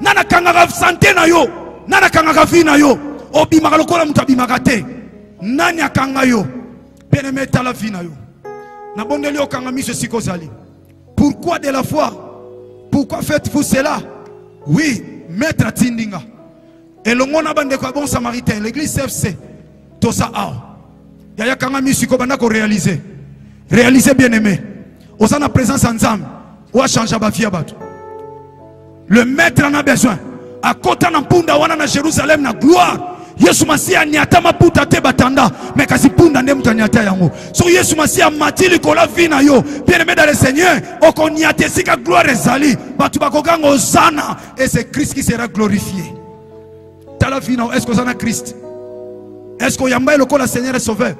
Nana kanga santé na yo. Nana kanga vina yo. Obi magalokola mutabi magate. Nani akanga yo. Bien-aimé tala vina yo. Na bondeli okanga miso sikozali. Pourquoi de la foi? Pourquoi faites-vous cela? Oui, maître Tindinga. Et le monde a bandé quoi bon samaritain. L'église CFC. Tout ça a. Yaya kanga miso kobanda ko réaliser. Réaliser bien-aimé. Osana présence ensemble. Ou a changer ba vie abatu. Le maître en a besoin. A kota na punda wana na Jérusalem na gloire. Yesu Masia nyata maputa te batanda. Mais kasi punda nde mutanyata yango. So Yesu Masia matili kola vina yo. Bien-aimé dans le Seigneur. Oko nyate sika gloire ezali. Batu bakokanga osana. Et c'est Christ qui sera glorifié. Tala vina est-ce que osana Christ? Est-ce que yamba le kola Seigneur est sauveur?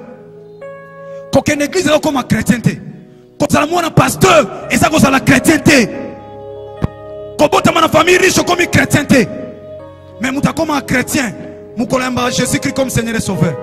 Koke l'église est comme un chrétien te. Quand ça mon pasteur et ça cause la chrétienté. Kobota ma famille riche comme chrétien. Mais muta comme un chrétien. Mukolamba Jésus-Christ comme Seigneur et Sauveur.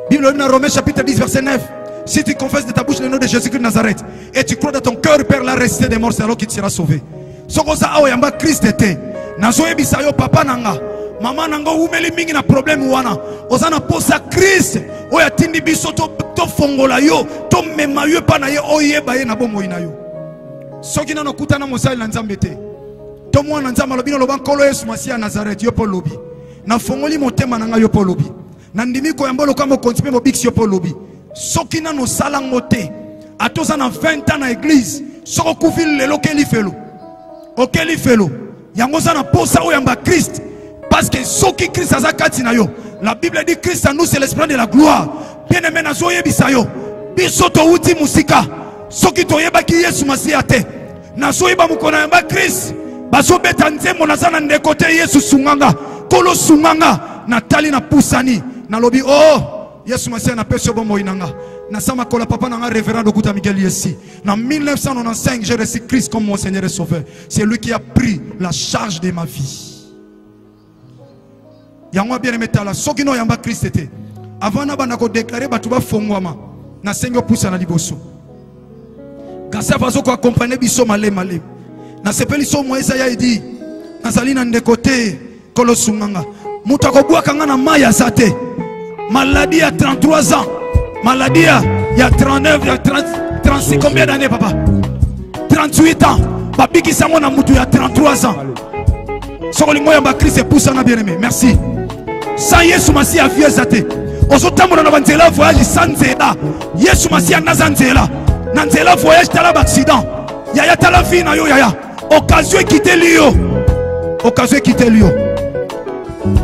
Bible dans Romains chapitre 10 verset 9. Si tu confesses de ta bouche le nom de Jésus-Christ de Nazareth et tu crois dans ton cœur Père la ressuscité des morts, c'est alors qu'il sera sauvé. Sokoza aoyamba Christ était. Nazoe bisayo papa nanga. Maman nanga umeli mingi na problème wana. Ozana posa Christ. Oya tindi biso to fongola yo. To mema yo pa na ye oyeba ye na bomo ina yo. Soki na nokutana mosali na Nzambe te. To mwana Nzambe lobino lobankolo Yesu Masia Nazareth yo po lobi. Na fongoli motema nanga yo po lobi. Na ndimi ko yambolo kama continue mo bix yo po lobi. Soki na no sala ngote. Atoza na 20 ans na église. Soko kufil lelo keli felo. Okeli felo. Yango za na posa oyamba Christ. Parce que ce qui Christ a zakati na yo. La Bible dit Christ en nous c'est l'esprit de la gloire. Bien aimé na zoye bisayo. Bisoto uti musika. Ce qui toyeba ki Yesu Masia te. Na zoye ba mukona yamba Christ. Baso betanze monazana ndekote Yesu sunganga. Kolo sunganga. Natali na pusani. Na lobi oh. Yesu Masia na peso bombo inanga. Na sama kola papa nanga révérend Okuta Miguel Yessi. En 1995 j'ai reçu Christ comme mon Seigneur et Sauveur. C'est lui qui a pris la charge de ma vie. Yangwa bien aimé tala soki no yamba Christ était avant na bana ko déclarer batu ba fongwama na sengo pusa na liboso gasa bazo ko accompagner biso malé na sepeli so moisa ya idi na salina ndekote kolo sunganga muta ko bwa kanga na maya sate maladie ya 33 ans maladie ya 39 ya 36 combien d'années papa 38 ans babiki sango na mutu ya 33 ans sokolingo yamba Christ pusa na bien aimé merci. Sans Yesu Masia vieux zate. Ozotamona na banzela voyage sans nzela. Yesu Masia nazanzela. Nanzela voyage tala accident. Yaya tala vie na yo yaya. Occasion quitter lio. occasion quitter lui.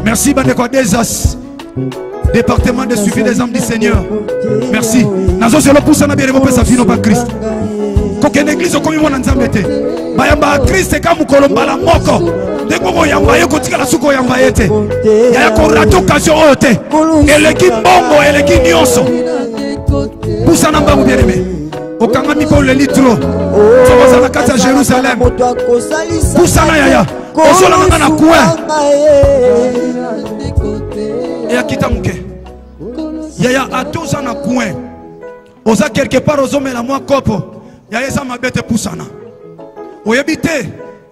Merci Bandeko Desas, département de suivi des âmes du Seigneur. Merci. Nazo c'est le pousse na bien remonter sa vie par Christ. Koken église comme mon nzambe te. Bayamba Christ ka mukolo mbala moko. Ndeko yamba yo kotika la suko yamba yete. Ya ko rato occasion ote. Eleki bongo eleki nyonso. Poussa na mbangu bien aimé. Okanga miko le litro. Tokoza na kata Jérusalem. Poussa na yaya. Osola nga na coin. Et akita muke. Yaya atoza na coin. Oza quelque part ozome la moi kopo. Yaya za mabete poussana. Oyebite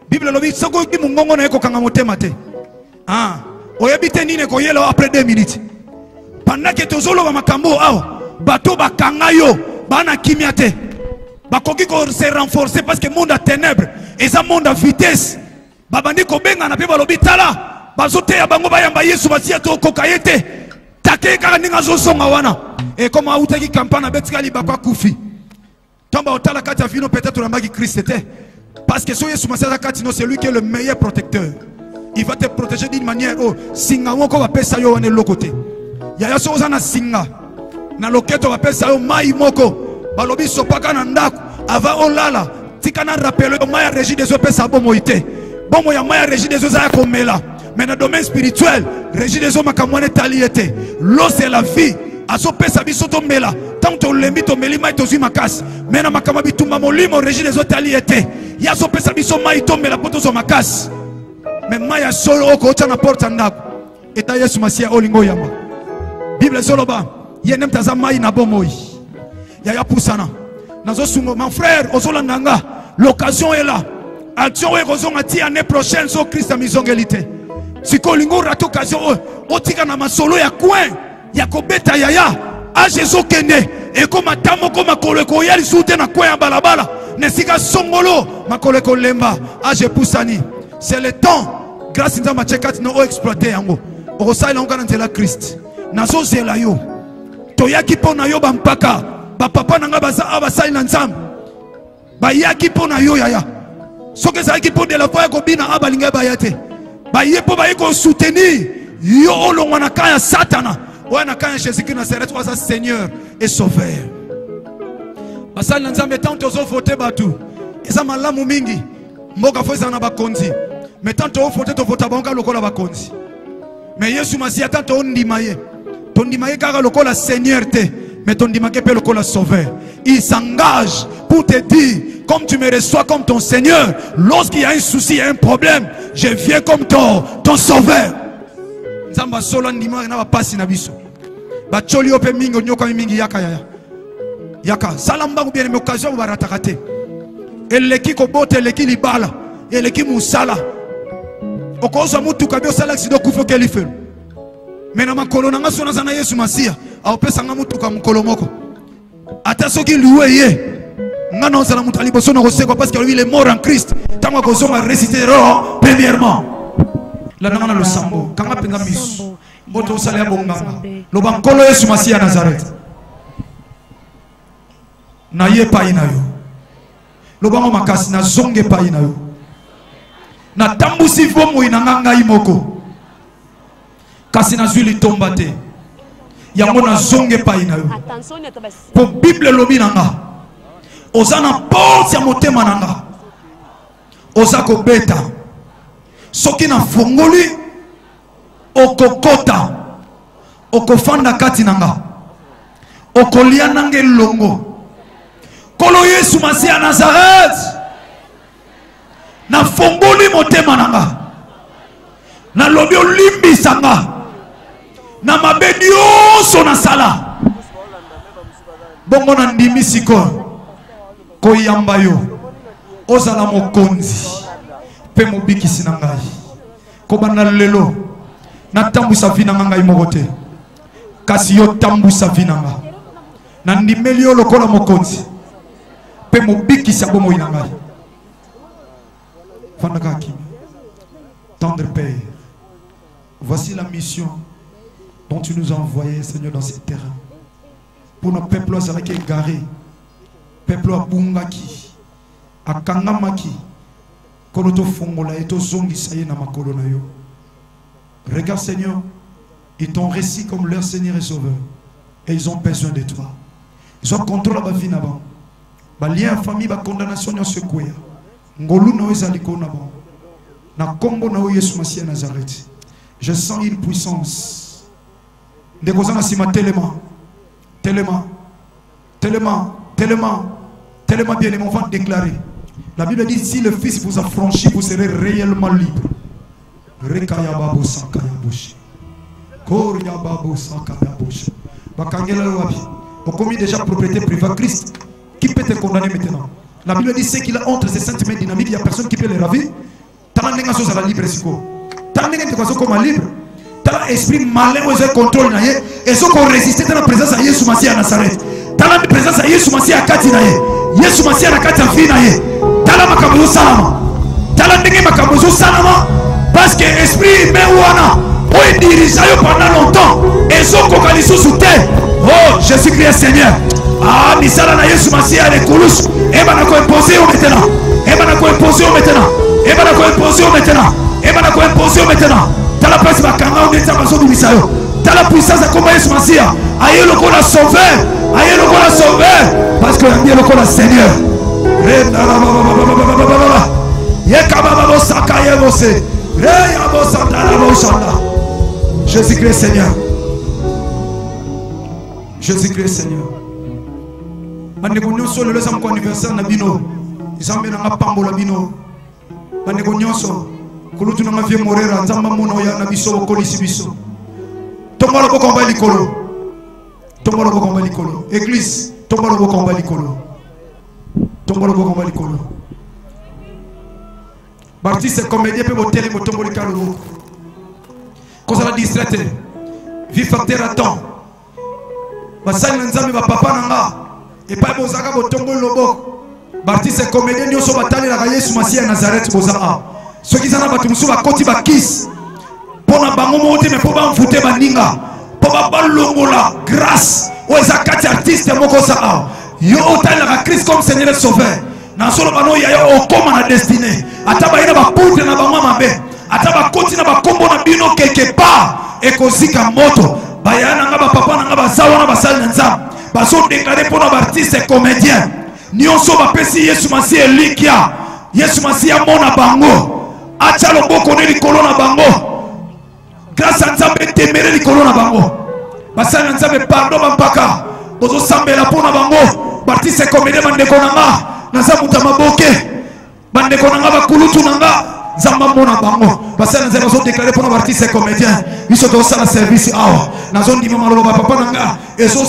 Bible lobi soko ki mungongo na eko kanga motema te. Ah, oyebite nini ko yelo après 2 minutes. Pendant que tozolo ba makambo awo, bato bakanga yo, bana kimia te. Bakoki ko se renforcer parce que monde à ténèbres, et ça monde à vitesse. Babandi ko benga na pe balobi tala, bazote ya bango bayamba Yesu batia to kokayete. Take kaka ninga zo songa wana. Et comme autaki campagne betika li bakwa kufi. Tomba otala kati vino peut-être la magi Christ était. Parce que c'est lui qui est le meilleur protecteur. Il va te protéger d'une manière. Oh, singa woko va pesa yo wane lokote. Yaya so na singa. Na loketo va pesa yo mai moko. Balobi sopaka na ndako. Ava olala. Tika na rappelle yo maya régie des eaux pesa bomo ite. Bomo ya maya régie des eaux za komela. Mais dans le domaine spirituel, régie des eaux makamwane taliete. L'eau c'est la vie. Aso pesa biso to mela. Tant to lembi to melima to zui makas. Mena makama bitumba molimo régie des eaux taliete. Yaso pesa biso mai tombe la poto zo makas. Mais maya solo oko ocha na porta ndako. Eta Yesu Masia olingo yamba. Bible solo ba. Yenem taza mai na bomoi. Yaya pusana. Nazo sungo mon frère ozola nanga. L'occasion est là. Action est rozonga ti année prochaine so Christ mizongelité. Siko lingo rato occasion otika na masolo ya coin. Ya kobeta yaya. A Jésus kene. Et comme atamo comme koleko yali soute na coin ya balabala. Nesika songolo makoleko lemba age pusani. C'est le temps grâce à ma chekat no exploiter yango okosala ngo kana nzela Christ nazo zela yo toyaki pona yo bampaka ba papa nanga baza abasali na nzambe bayaki pona yo yaya soki ezalaki po de la foi kobina abalinga bayate baye po baye ko soutenir yo olongwa na kaya satana wana kaya Jésus-Christ Nazareth wa Seigneur et Sauveur. Basali nzambe tant tozo voter batu eza malamu mingi mboka fo eza na bakonzi mais tant to voter to vota banka lokola bakonzi mais Yesu Masia tant to ndimaye to ndimaye kaka lokola Seigneur te mais to ndimake pe lokola Sauveur. Il s'engage pour te dire comme tu me reçois comme ton Seigneur, lorsqu'il y a un souci, un problème, je viens comme ton Sauveur. Nzamba solo ndimaka na bapasi na biso bacholi ope mingi onyoka mingi yaka yaya yaka salamba bien mais occasion barataka te eleki kobote eleki libala eleki musala okoza mutu kabio sala sido kufo kelifel mais na makolo na ngaso na Yesu Masia aopesa nga mutu ka mukolo moko ata soki loué ye ngana ozala mutu aliboso na koseko parce que lui il est mort en Christ tango kozoma réciter premièrement la nana le sambo kanga penga misu moto osala bonganga loba nkolo Yesu Masia Nazareth na ye pa ina yo lobango makasi na zonge pa ina yo na tambusi vomo ina nganga imoko kasi na zuli tomba te yango na zonge pa ina yo po Bible lobi nanga ozana porte ya motema nanga oza kobeta soki na fongoli okokota okofanda kati nanga okolia nanga elongo kolo Yesu Masia Nazareth na fongoli motema nanga na lobi olimbisanga na mabedi oso na sala bongo na ndimi siko koyamba yo ozala mokonzi pe mobikisi na ngai kobana lelo na tambusa vina ngai moko te kasi yo tambusa vina nga na ndimeli yo lokola mokonzi pe mobikisa bomo ina ngai fandaka kimi. Tendre Père, voici la mission dont tu nous as envoyé, Seigneur, dans ces terrains. Pour nos peuples égarés, peuple à Bungaki, à Kangamaki, Regarde Seigneur, ils t'ont reçu comme leur Seigneur et Sauveur. Et ils ont besoin de toi. Ils ont contrôlé la vie là-bas. Lien famille, la condamnation de ce quoi. Ngolu no ezaliko na ba. Na kombo na Yesu Masia Nazareth. Je sens une puissance. Ndekozanga sima tellement bien aimé, on va déclarer. La Bible dit si le Fils vous a franchi, vous serez réellement libre. Rekaya babo sakaya boshi. Koria babo sakaya boshi. Bakangela wabi. On commis déjà propriété privée à Christ. Qui peut te condamner maintenant? La Bible dit ce qu'il a entre ses sentiments dynamiques, il n'y a personne qui peut les ravir. T'as l'enga chose à la libre siko. T'as l'enga de quoi comme libre. T'as l'esprit malin où ils contrôlent naïe et ceux qui ont résisté dans la présence de Jésus Masia à Nazareth. T'as la présence de Jésus Masia à Kati naïe. Jésus Masia à Kati en vie naïe. T'as la makabuzo salama. T'as la n'enga makabuzo salama parce que esprit mewana pour diriger pendant longtemps et ceux qui ont sous terre. Oh Jésus-Christ Seigneur. Ah, misala na Yesu Masia les coulouches. Et ben ko imposer maintenant. Et ben ko imposer maintenant. Et ben ko imposer maintenant. Et ben ko imposer maintenant. T'as la place bakanga on est à maso bisayo. T'as la puissance de combattre Yesu Masia. Aïe le ko la sauver. Aïe le ko la sauver parce que Dieu le ko la Seigneur. Yekababa sakaye bose. Reya bosanda la bosanda. Jésus-Christ Seigneur. Jésus-Christ Seigneur. Bandeko nyonso le laissons anniversaire na bino. Izambe na pambo la bino. Bandeko nyonso kulutu na vie morera nzamba mono ya na biso kolisi biso. Tombola ko komba likolo. Tombola ko komba likolo. Église, tombola ko komba likolo. Tombola ko komba likolo. Baptiste comédien peut botter les tombola likolo. Koza la distraite. Vi facteur à temps. Basali nzambe ba papa nanga. Et pas bozaka botongo lobo. Baptiste comédien nyoso batali la Yesu Masia Nazareth bozaka. Ceux qui sont battu musu ba koti ba kiss. Pona bango mote mais pour ba mfute baninga. Pour ba longola grâce. O ezakati artiste moko sa. Yo otali la Christ comme Seigneur et Sauveur. Na solo bano ya yo okoma na destinée. Ata ba ina ba poudre na ba mama be. Ata ba koti na ba kombo na bino quelque part. Et kozika moto. Bayana nga ba papa na nga ba zawa na ba sali nzam. Baso déclaré pour nos artistes et comédiens. Nyonso ba pesi Yesu Masia elikia. Yesu Masia mona bango. Acha loboko ne likolo na bango. Grâce à Nzambe temere likolo na bango. Basana Nzambe pardon bampaka. Bozo sambela pona bango. Artistes et comédiens bandeko nanga. Nazamuta maboke. Bandeko nanga bakulutu nanga. Zamba mona bango. Basana Nzambe baso déclaré pour nos artistes et comédiens. Ils sont dans le service. Na zone di mama loba papa nanga ezo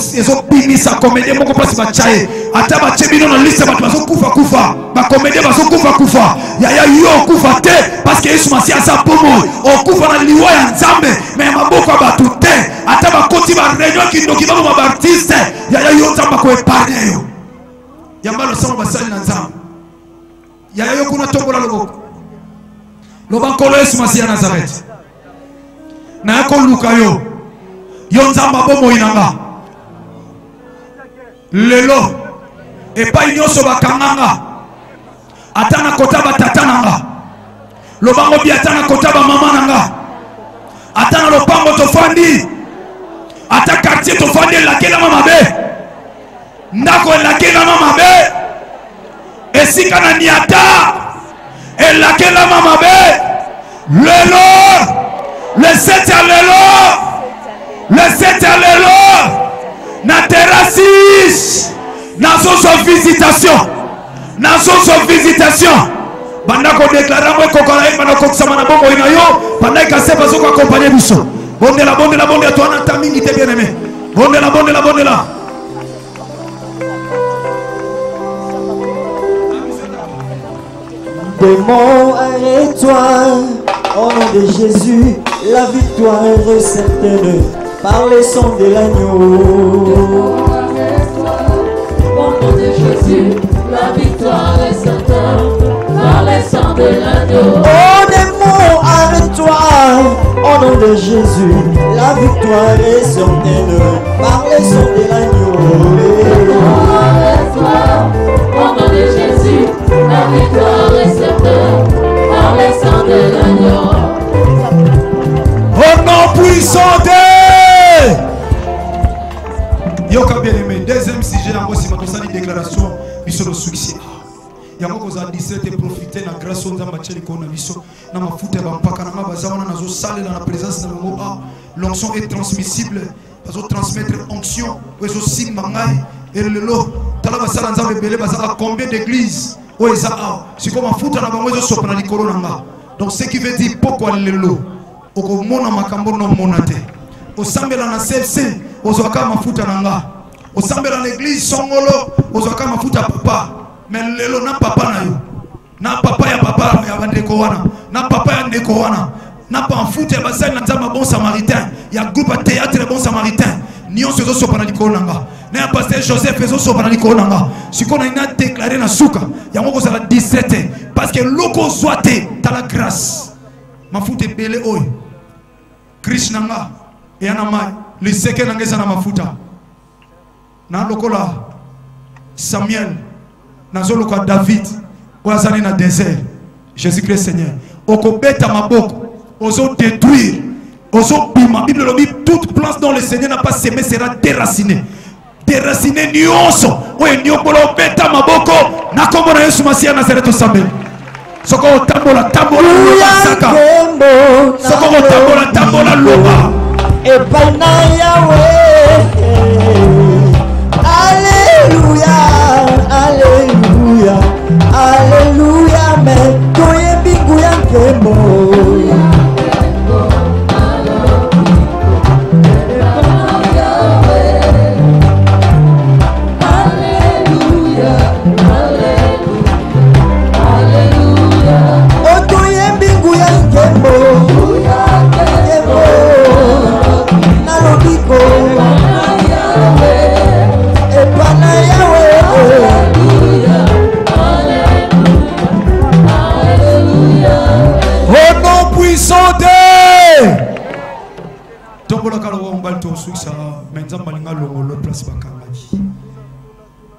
bimisa comédien moko pasi ba chaye ata ba chebino na liste ba bazo kufa ba comédien bazo kufa ya yo kufa te parce que Yesu Masia sa pomo o kufa na liwa ya Nzambe mais maboko ba tutte ata ba koti ba réunion ki ndoki ba ba artiste ya yo Nzamba ko épargner yo ya mbalo sama ba sali na Nzambe ya yo kuna tombola loboko loba nkolo Yesu Masia Nazareth na yako luka yo Yonzamba bomo inanga lelo e pa inyoso bakanganga atana kotaba tatananga lobango bi atana kotaba mama nanga atana lopango tofandi ata quartier tofandi lakela mama be ndako lakela mama be esika na niata lakela mama be lelo le 7 à lelo le 7 alléluia na terrasse nazo visitation banda ko déclarer moi kokola imba na kokisama na bongo ina yo banda ikase bazo ko accompagner biso bonde la toi na tamingi te bien aimé bonde la Démon arrête-toi au nom de Jésus, la victoire est certaine par le sang de l'agneau. Au nom de Jésus, la victoire est certaine par le sang de l'agneau. Oh démon, arrête-toi au nom de Jésus, la victoire est certaine par le sang de l'agneau. Démon, arrête-toi au nom de Jésus, la victoire est certaine par le sang de l'agneau. Au nom puissant de Yoka bien aimé. Deuxième sujet, c'est une déclaration sur le succès. Yango koza 17 et profiter na grâce aux ambacheli kona biso na mafuta ba mpaka na bazana na zo sale na présence na mo a l'onction est transmissible bazo transmettre onction ozo simba ngai et lelo tala basala nzambe belé bazaka combien d'églises o eza a siko mafuta na bango ezo sopa na likolo na nga. Donc ce qui veut dire pourquoi lelo oko mona makambo no monate o sambela na CFC ozo ka mafuta na nga o sambela na l'église songolo ozo ka mafuta papa. Mais lelo na papa na yo na papa ya papa ya bandeko wana na papa ya ndeko wana na pa mfuta ba sa na nzamba bon samaritain ya groupe théâtre bon samaritain nion se zo sopa na likolo nanga na pasteur Joseph ezo sopa na likolo nanga siko na ina déclarer na suka ya ngoko za 17 parce que loko zoate ta la grâce mafuta belé oy Krishna nga et ana mai le seke nanga za na mafuta na lokola Samuel Nazolo kwa David oazani na désert Jésus-Christ Seigneur okobeta maboko ozo détruire ozo bima Bible lobi toute plante dont le Seigneur n'a pas semé sera déracinée nyonso oye nyokolo beta maboko na kombo na Yesu Masia Nazareth osambeli soko tambola saka soko tambola loba Epana Yahweh. Alléluia, Alléluia, Alléluia, mais toye bingu yankemo.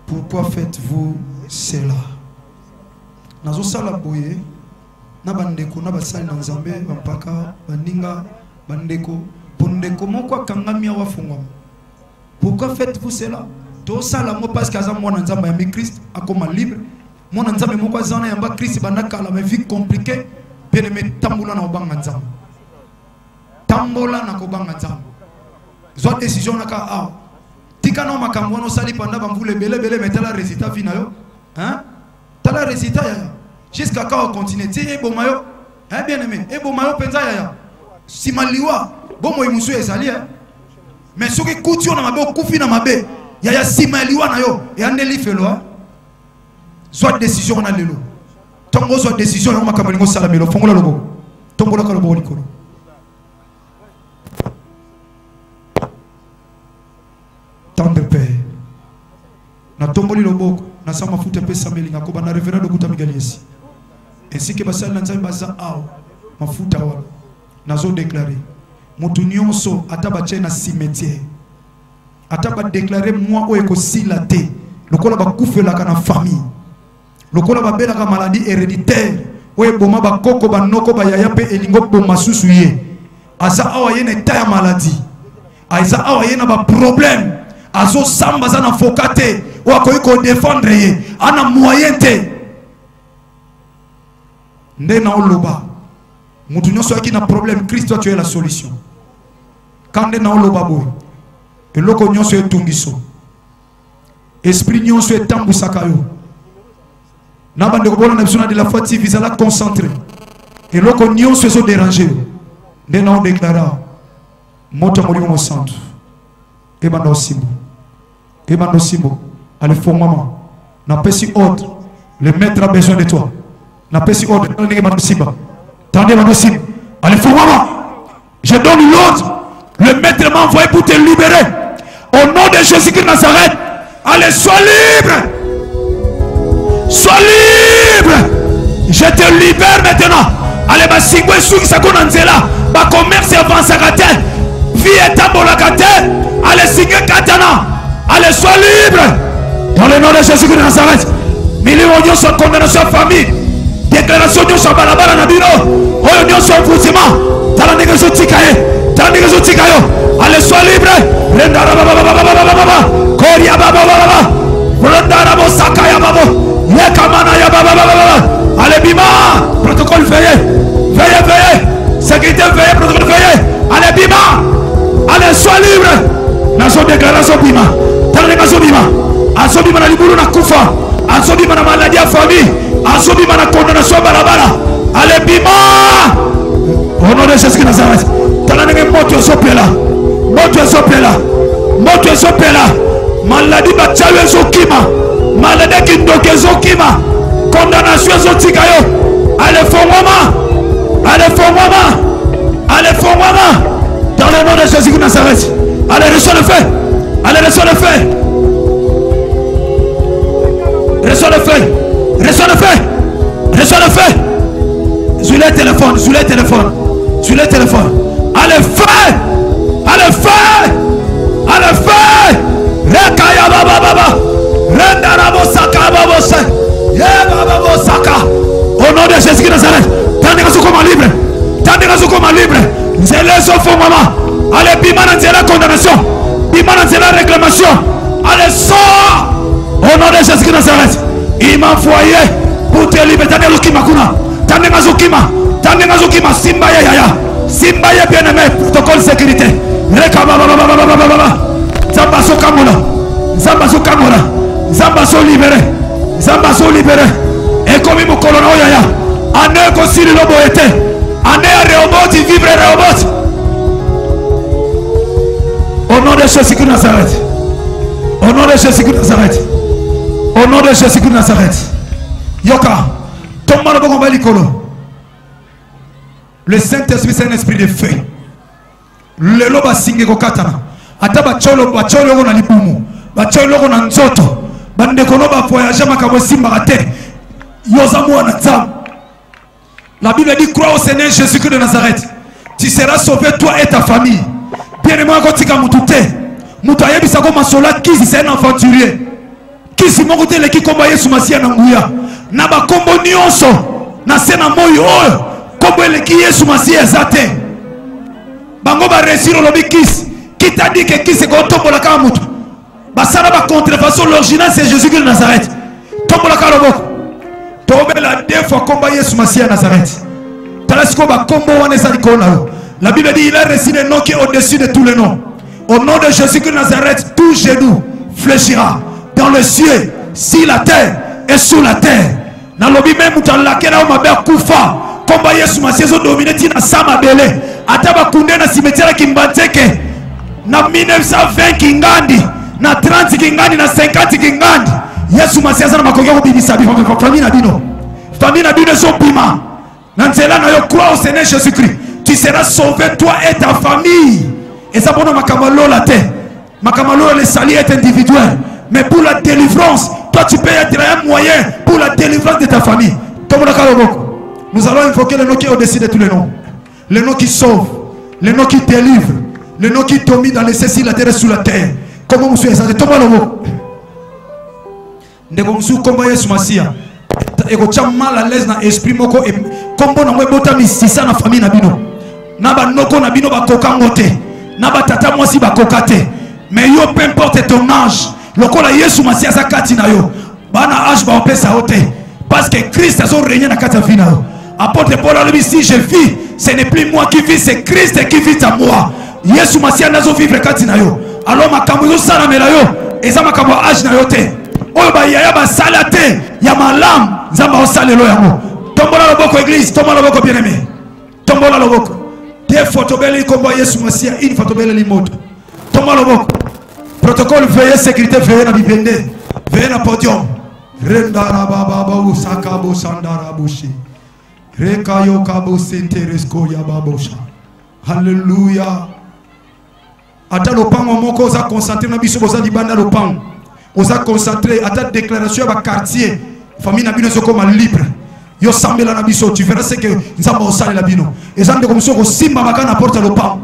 Pourquoi faites-vous cela? Nazo sala boye na bandeko na basali na nzambe bampaka baninga bandeko pondeko moko kangami wa fungwa. Pourquoi faites-vous cela? To sala mo parce que azam mwana nzamba ya mi Christ akoma libre. Mwana nzambe moko azana yamba Christ banaka la vie compliquée bien aimé tambola na obanga nzamba. Tambola na kobanga nzamba. Zo décision naka a tika na makambo no sali panda bambule belé mais tala résultat finayo hein tala résultat ya jusqu'à quand on continue ti e bomayo hein bien aimé e bomayo penza ya simaliwa bomo imusu ezali hein mais soki kuti na mabe okufi na mabe ya simaliwa na yo ya ndeli felo hein soit décision na lelo tongo soit décision na makambo ngo sala melo fongola lobo tongola ka lobo likolo. Tendre Père, na tomboli loboko, na sama futa pesa melinga ko bana révérend de kuta migaliesi. Ainsi que basal na nzambe baza aw, mafuta wa. Nazo déclarer, mutu nyonso atabache na cimetière. Ataba déclarer moi o eko silate, lokola ba kufela kana famille. Lokola ba bela ka maladie héréditaire, o eboma ba koko ba noko ba yaya pe elingo boma susuye. Aza awa yene ta maladie. Aza awa yena ba problème. Azo samba zana fokate wako iko défendre ye ana moyen te ndena oloba mutu nyonso aki na problème Christ toi tu es la solution quand ndena oloba boy eloko nyonso etungiso esprit nyonso etambusaka yo na bandeko bona na biso na de la foi TV la concentré eloko nyonso ezo déranger ndena on déclara moto molimo mo santo e banda osimbo Ebando Simbo, allez fond maman. N'a pas si ordre. Le maître a besoin de toi. N'a pas si ordre. Tendez Bando Simbo. Allez fond maman. Je donne l'ordre. Le maître m'a envoyé pour te libérer. Au nom de Jésus-Christ de Nazareth. Allez, sois libre. Sois libre. Je te libère maintenant. Allez, ma Simbo et Souk Sakonanzela. Ma commerce avance à Kate. Vie est à Bolakate. Allez, signer Katana. Allez, sois libre. Dans le nom de Jésus de Nazareth. Milieu de condamnation famille. déclaration nyonso balabala na bino oyo nyonso mvuzima tala ndenge zotika ye tala ndenge zotika yo allez sois libre rendara baba koria baba rendara bosaka ya baba yekamana ya baba allez bima protocole veillez sécurité veillez protocole veillez allez bima allez sois libre na son déclaration bima tala ndenge zobima azobima na libulu na kufa azobima na maladie ya famille azobima na condamnation balabala allez bima au nom de Jésus de Nazareth tala ndenge moto ezopela maladie bachawe ezokima maladie kindoke ezokima condamnation ezotika yo allez fongwama dans le nom de Jésus de Nazareth allez reçois le feu reçois le feu. Sur le téléphone. Allez feu. Rekaya baba. Rendara bosaka babose. Baba bosaka. Au nom de Jésus de Nazareth. Tandis comme libre. Zéleso font maman. Allez bima na la condamnation. Bima na la réclamation. Allez sort. Au nom de Jésus de Nazareth. Il m'a envoyé pour te libérer. Tandengazokima simba ya bien-aimé protocole sécurité Zambaso libéré et comme mon colonel yaya ane kosili lobo ete ane Rehoboth vivre Rehoboth au nom de Jésus de Nazareth yoka tomba bongo balikolo. Le Saint-Esprit c'est un esprit de feu. Le loba singe ko katana. Ata bacholo na libumu. Bacholo na nzoto. Bande kono ba voyager makabo simba kate. Yozamu na tsam. La Bible dit crois au Seigneur Jésus-Christ de Nazareth. Tu seras sauvé toi et ta famille. Bien-aimé ko tika mutute. Mutu ayebisa ko masola kisi c'est un aventurier. Kisi moko tele ki komba Yesu Masia na nguya. Na ba kombo nyonso na sena moyo oyo. Comme qui Yesu Masia ezate bango ba réussir lobi kis qui t'a dit que qui c'est ko tombola ka mutu basala ba contrefaçon l'original c'est Jésus de Nazareth tombola ka loboko tobela deux fois combat Yesu Masia Nazareth talasiko ba combo wana ezali kona. La Bible dit il a reçu le nom qui est au-dessus de tous les noms. Au nom de Jésus de Nazareth tout genou fléchira dans le ciel, sur la terre et sous la terre. Na lobi même mutala kena o mabe kufa combat Yesu Masia zo dominé tina sama bele ataba kunde na cimetière kimbanteke na 1920 kingandi na 30 kingandi na 50 kingandi Yesu Masia sana makoki ko bibisa bi famille na bino so bima na nzela na yo crois au Seigneur Jésus-Christ tu seras sauvé toi et ta famille et ça bon makamalo la terre makamalo le salut est individuel mais pour la délivrance toi tu peux être un moyen pour la délivrance de ta famille comme on a kaloboko. Nous allons invoquer le nom qui est au-dessus de tous les noms. Le nom qui sauve, le nom qui délivre, le nom qui domine dans les cieux, sur la terre et sous la terre. Comment vous souhaitez ça? Thomas le mot. Ndeko msu komba Yesu Masia. Eko cha mal à l'aise na esprit moko kombo na mwe bota misisa na famille na bino. Na ba noko na bino ba kokango te. Na ba tata mwasi ba kokate. Mais yo peu importe ton âge. Lokola Yesu Masia sa kati na yo. Bana âge ba opesa hote. Parce que Christ a son régné na kati na yo. Apôtre Paul a dit si je vis, ce n'est plus moi qui vis, c'est Christ qui vit en moi. Yesu Masia nazo vivre kati na yo. Alors makambo yo sala mela yo, eza makambo âge na yo te. Oyo ba yaya ba sala te, ya malam, nzamba o salelo yango. Tombola loboko église, tombola loboko bien-aimé. Tombola loboko. Deux photobeli kombo Yesu Masia, une photobeli limoto. Tombola loboko. Protocole veillez sécurité veillez na bibende. Veillez na podium. Rendara baba usaka bo sandara bushi. Rekayo kabo senteresko ya babosha. Hallelujah. Ata lopango moko oza concentré na biso boza libanda lopango. Oza concentré ata déclaration ya ba quartier. Famille na bino soko ma libre. Yo sambela na biso tu verras ce que nzamba osale la bino. Ezande comme soko simba makana porte lopango.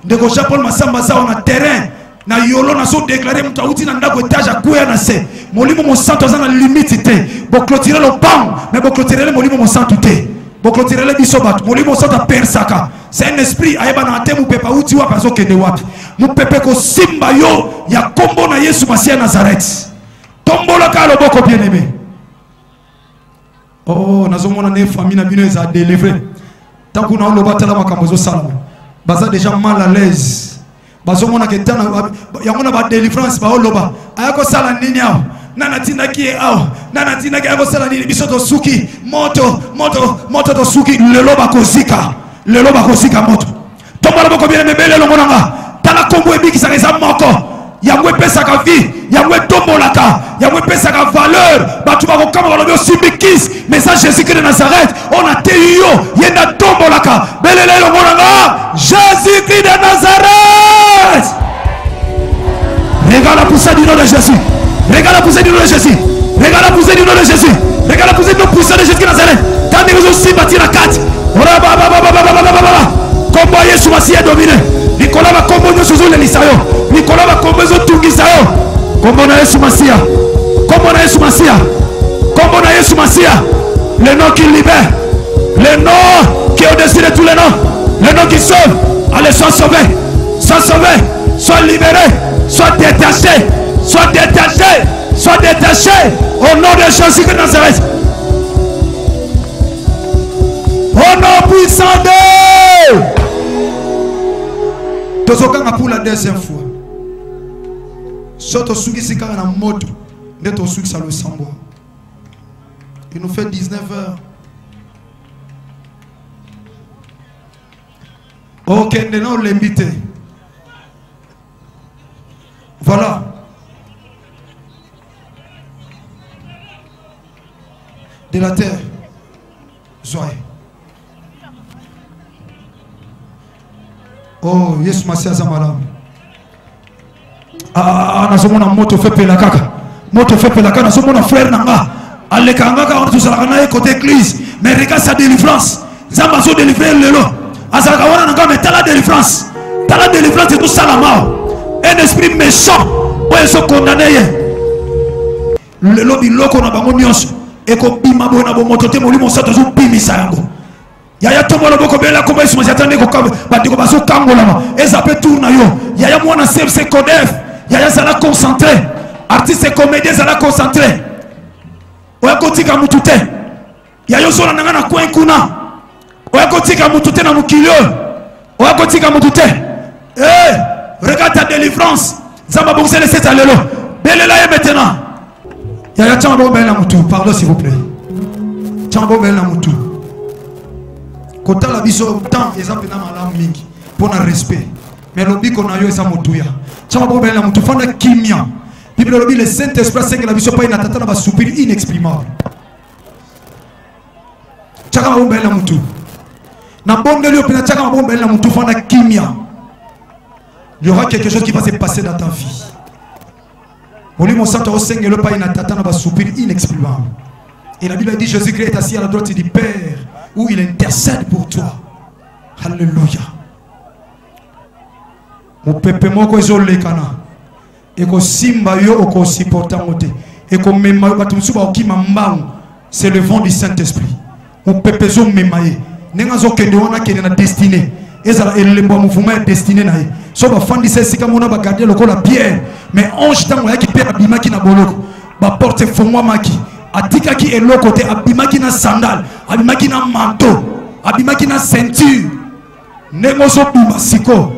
Ndeko Jean Paul Masamba za on a terrain na yolo na so déclarer mutu auti na ndako étage akuya na se molimo mo santo za na limite te bo clôturer le pan mais bo clôturer le molimo mo santo te bo clôturer le biso bat molimo santo persaka c'est un esprit ayeba na te mu pepa uti wa paso kende wapi mu pepe ko simba yo ya kombo na Yesu Masia Nazareth tombola ka loboko bien aimé. Oh nazomona ne famille na bino eza délivré tant qu'on a le batala makambo zo sala baza déjà mal à l'aise. Bazomona ke tana yangona ba délivrance ba oloba ayako sala nini awo nana tinda ki awo nana tinda ki ayako sala nini biso to suki moto to suki lelo ba kozika moto tombola boko bien mebele longonanga tala kombo ebiki sa eza moko yango epesa ka vie yango tombolaka yango epesa ka valeur batu ba kokama ba lobi simbikis message Jésus Christ de Nazareth on a teyo yenda tombolaka belele longonanga Jésus Christ de Nazareth. Regarde la poussée du nom de Jésus. Regarde la poussée du nom de Jésus. Regarde la poussée du nom de Jésus. Regarde la poussée du nom de Jésus de Nazareth. Quand nous aussi bâti la 4. Combo Yesu Masia dominé. Nicolas va combo nous sous les lisayo. Nicolas va combo nous tout gisayo. Combo na Yesu Masia. Combo na Yesu Masia. Combo na Yesu Masia. Le nom qui libère. Le nom qui est au-dessus de tous les noms. Le nom qui sauve. Allez, sois sauvé. Sois sauvé. Sois libéré. Sois détaché. Sois détaché. Sois détaché. Au nom de Jésus de Nazareth. Au nom puissant de Tozokanga pour la deuxième fois. Soto sugi sikanga na moto. Neto sugi sa le sambo. Il nous fait 19h. Ok, nous l'invité. Voilà. De la terre. Zoé. Oh, Yesu Masia Zamala. Nazomona moto fait pelakaka. Moto fait pelakaka. Nazomona frère nanga. Alekanga ka on tous la côté église. Mais regarde sa délivrance. Zamazo délivrer le lot. Azalaka wana nanga mais t'as la délivrance. T'as la délivrance de tout ça la mort. Un esprit méchant. Ouais, sont condamnés. Le lobby loko na bango nyonso. Eko bima bona bo moto te molimo sato zo bimisa yango. Yaya tombola boko bela komba Yesu Masia tande ko bandiko baso kangola ma. Eza pe tourna yo. Yaya mwana CFC Codef. Yaya zala concentré. Artiste comédien zala concentré. Oya kotika mutute. Yaya zola nanga na coin kuna. Oya kotika mutute na mukilio. Oya kotika mutute. Regarde ta délivrance. Zamba bongse le set alelo. Belela ye maintenant. Yaya chambo bela mutu. Pardon s'il vous plaît. Chambo bela mutu. Kota la biso temps exemple na malamu mingi pour un respect. Mais le biko na yo esa mutuya. Chambo bela mutu fanda kimia. Bible le le Saint-Esprit c'est que la biso pa ina tata na ba soupir inexprimable. Chaka bela mutu. Na bonde lui opina chaka bela mutu fanda kimia. Il y aura quelque chose qui va se passer dans ta vie. Oli mon sang au Seigneur le pas inatata na ba soupir inexprimable. Et la Bible dit Jésus-Christ est assis à la droite du Père où il intercède pour toi. Alléluia. Mon peuple moko ezole kana. Eko simba yo oko supporta mote. Eko mema batumsu ba okima mbangu. C'est le vent du Saint-Esprit. Mon peuple zo memaye. Nenga zo kende wana kende na destinée. Ezala elembo mouvement destiné na ye. So ba fandi sesika mona ba garder lokola pierre. Mais ange tango ya ki pe abimaki na boloko. Ba porte fongwa maki. Atika ki elo côté abimaki na sandal, abimaki na manteau, abimaki na ceinture. Nengo so bima siko.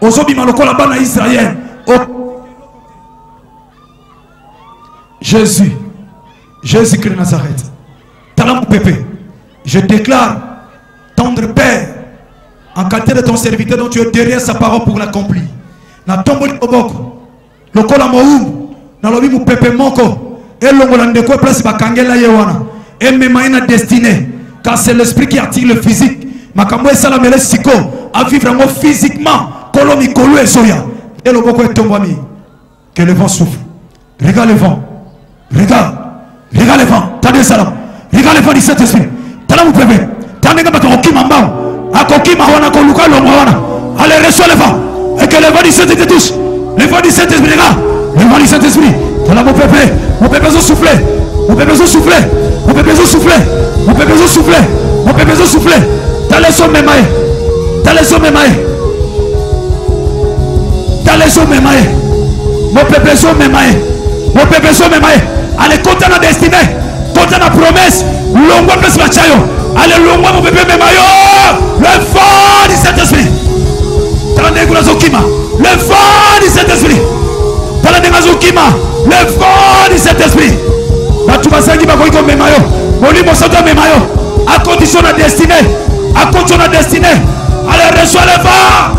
Ozo bima lokola bana Israël. Jésus. Jésus-Christ de Nazareth. Talam Pépé. Je déclare tendre Père en qualité de ton serviteur dont tu es derrière sa parole pour l'accomplir. Na tombo liboko. Lokola moum. Na lobi mu Pépé moko. Et l'ongolande quoi place bakangela yewana. Et même une destinée. Car c'est l'esprit qui attire le physique. Makambo et salamele siko. À vivre vraiment physiquement. Kolomi kolo et soya. Et le boko est tombami. Que le vent souffle. Regarde le vent. Regarde. Regarde le vent. Tandé salam. Regarde le vent du Saint-Esprit. Tala vous préférez. Tandé que bato okima mbao. Akokima wana koluka lomwana. Allez reçois le vent. Et que le vent du Saint-Esprit touche. Le vent du Saint-Esprit, les gars. Le vent du Saint-Esprit. Voilà mon pépé. Mon pépé besoin souffler. Mon pépé besoin souffler. Mon pépé besoin souffler. Mon pépé besoin souffler. Mon pépé besoin souffler. T'as les hommes mémaillés. T'as les hommes mémaillés. T'as les hommes mémaillés. Mon pépé besoin mémaillé. Mon pépé besoin mémaillé. Allez, comptez la destinée. Comptez la promesse. Longo plus machayo. Allez, longo mon pépé mémaillé. Le vent du Saint-Esprit. T'as la négociation. Le vent du Saint-Esprit. T'as la négociation. Le vent du Saint-Esprit. Tu vas dire que tu vas mémaillé. Moli mon santo mémaillé. À condition de destinée. À condition de destinée. Allez, reçois le vent.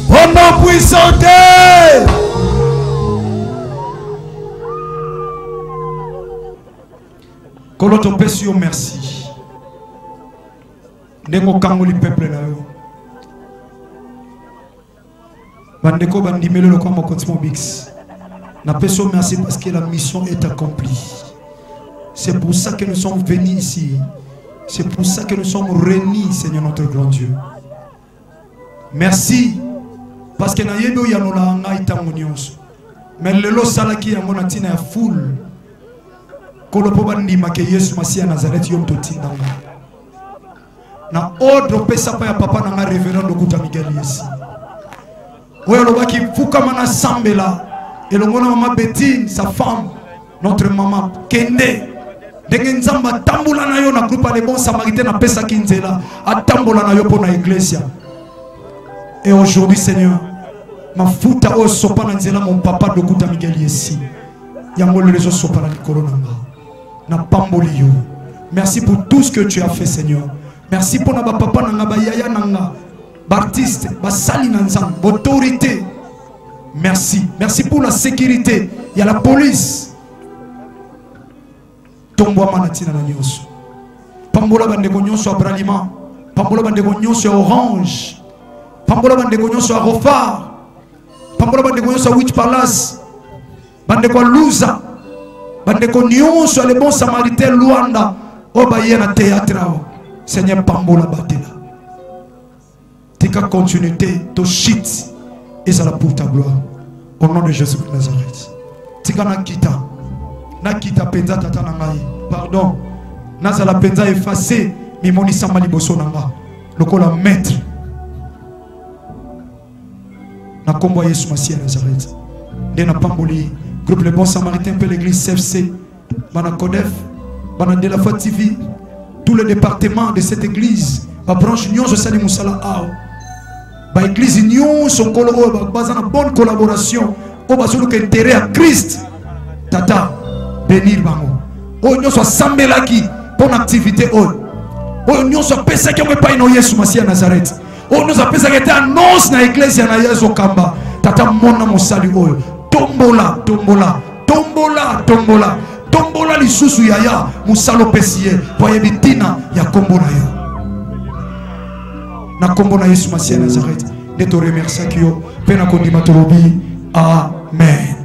Au nom puissant de Koloto Pesio, merci. Nengo kangoli peuple là yo. Bandeko bandimele le comme continue bix. Na Pesio merci parce que la mission est accomplie. C'est pour ça que nous sommes venus ici. C'est pour ça que nous sommes réunis, Seigneur notre grand Dieu. Merci. Parce que na yedo ya no la nga itango nyonso. Mais lelo salaki ya mona tina ya full. Kolopo bandima ke Yesu Masia Nazareth yom totindanga. Na ordre pesa pa ya papa na nga révérend Dokuta Miguel Yesi. Oyo lobaki fuka mana sambela. Elongona maman Betine, sa femme, notre maman Kende. Denge nzamba tambola na yo na groupe les bons samaritains na pesa kinzela. Atambola na yo pour na iglesia. Et aujourd'hui, Seigneur, ma fouta o sopa na nzela mon papa Dokuta Miguel Yesi. Yango le rezo sopa na likolo nanga. Na pamboli yo. Merci pour tout ce que tu as fait, Seigneur. Merci pour na ba papa nanga ba yaya nanga. Baptiste, ba sali na nzamba, autorité. Merci. Merci pour la sécurité. Il y a la police. Tomboa manatina na nyonso. Pambola bandeko nyonso Abralima. Pambola bandeko nyonso Orange. Pambola bandeko nyonso a Rofa. Pambola bandeko nyonso a Witch Palace. Bandeko Luza. Bandeko nyonso les bons samaritains Luanda. Oba yena théâtre. Seigneur pambola batela. Tika continuité to shit. Et ça la pour ta gloire. Au nom de Jésus de Nazareth. Tika nakita. Nakita penza tata nangai. Pardon. Nazala penza effacé. Mimoni samali boso nanga. Lokola maître. Na kombo Yesu Masia Nazareth. Dena pamboli. Groupe Les Bons Samaritains pour l'église CFC. Bana Kodef. Bana de la Foi TV. Tous les départements de cette église. La branche Nyon Josali Moussala Ao. Ba église union son bonne collaboration au bazulu que intérêt à Christ tata bénir bango o nyo so sambelaki bonne activité o nyo so pesa ki pas ino Yesu Masia Nazareth o nyo so pesa ki annonce na église na Yesu Kamba tata mona mosali oyo tombola tombola tombola tombola tombola lisusu yaya musalo pesier voye bitina ya kombola yo na kombo na Yesu Masia Nazareth de te remercier kyo pena kondima tolobi amen.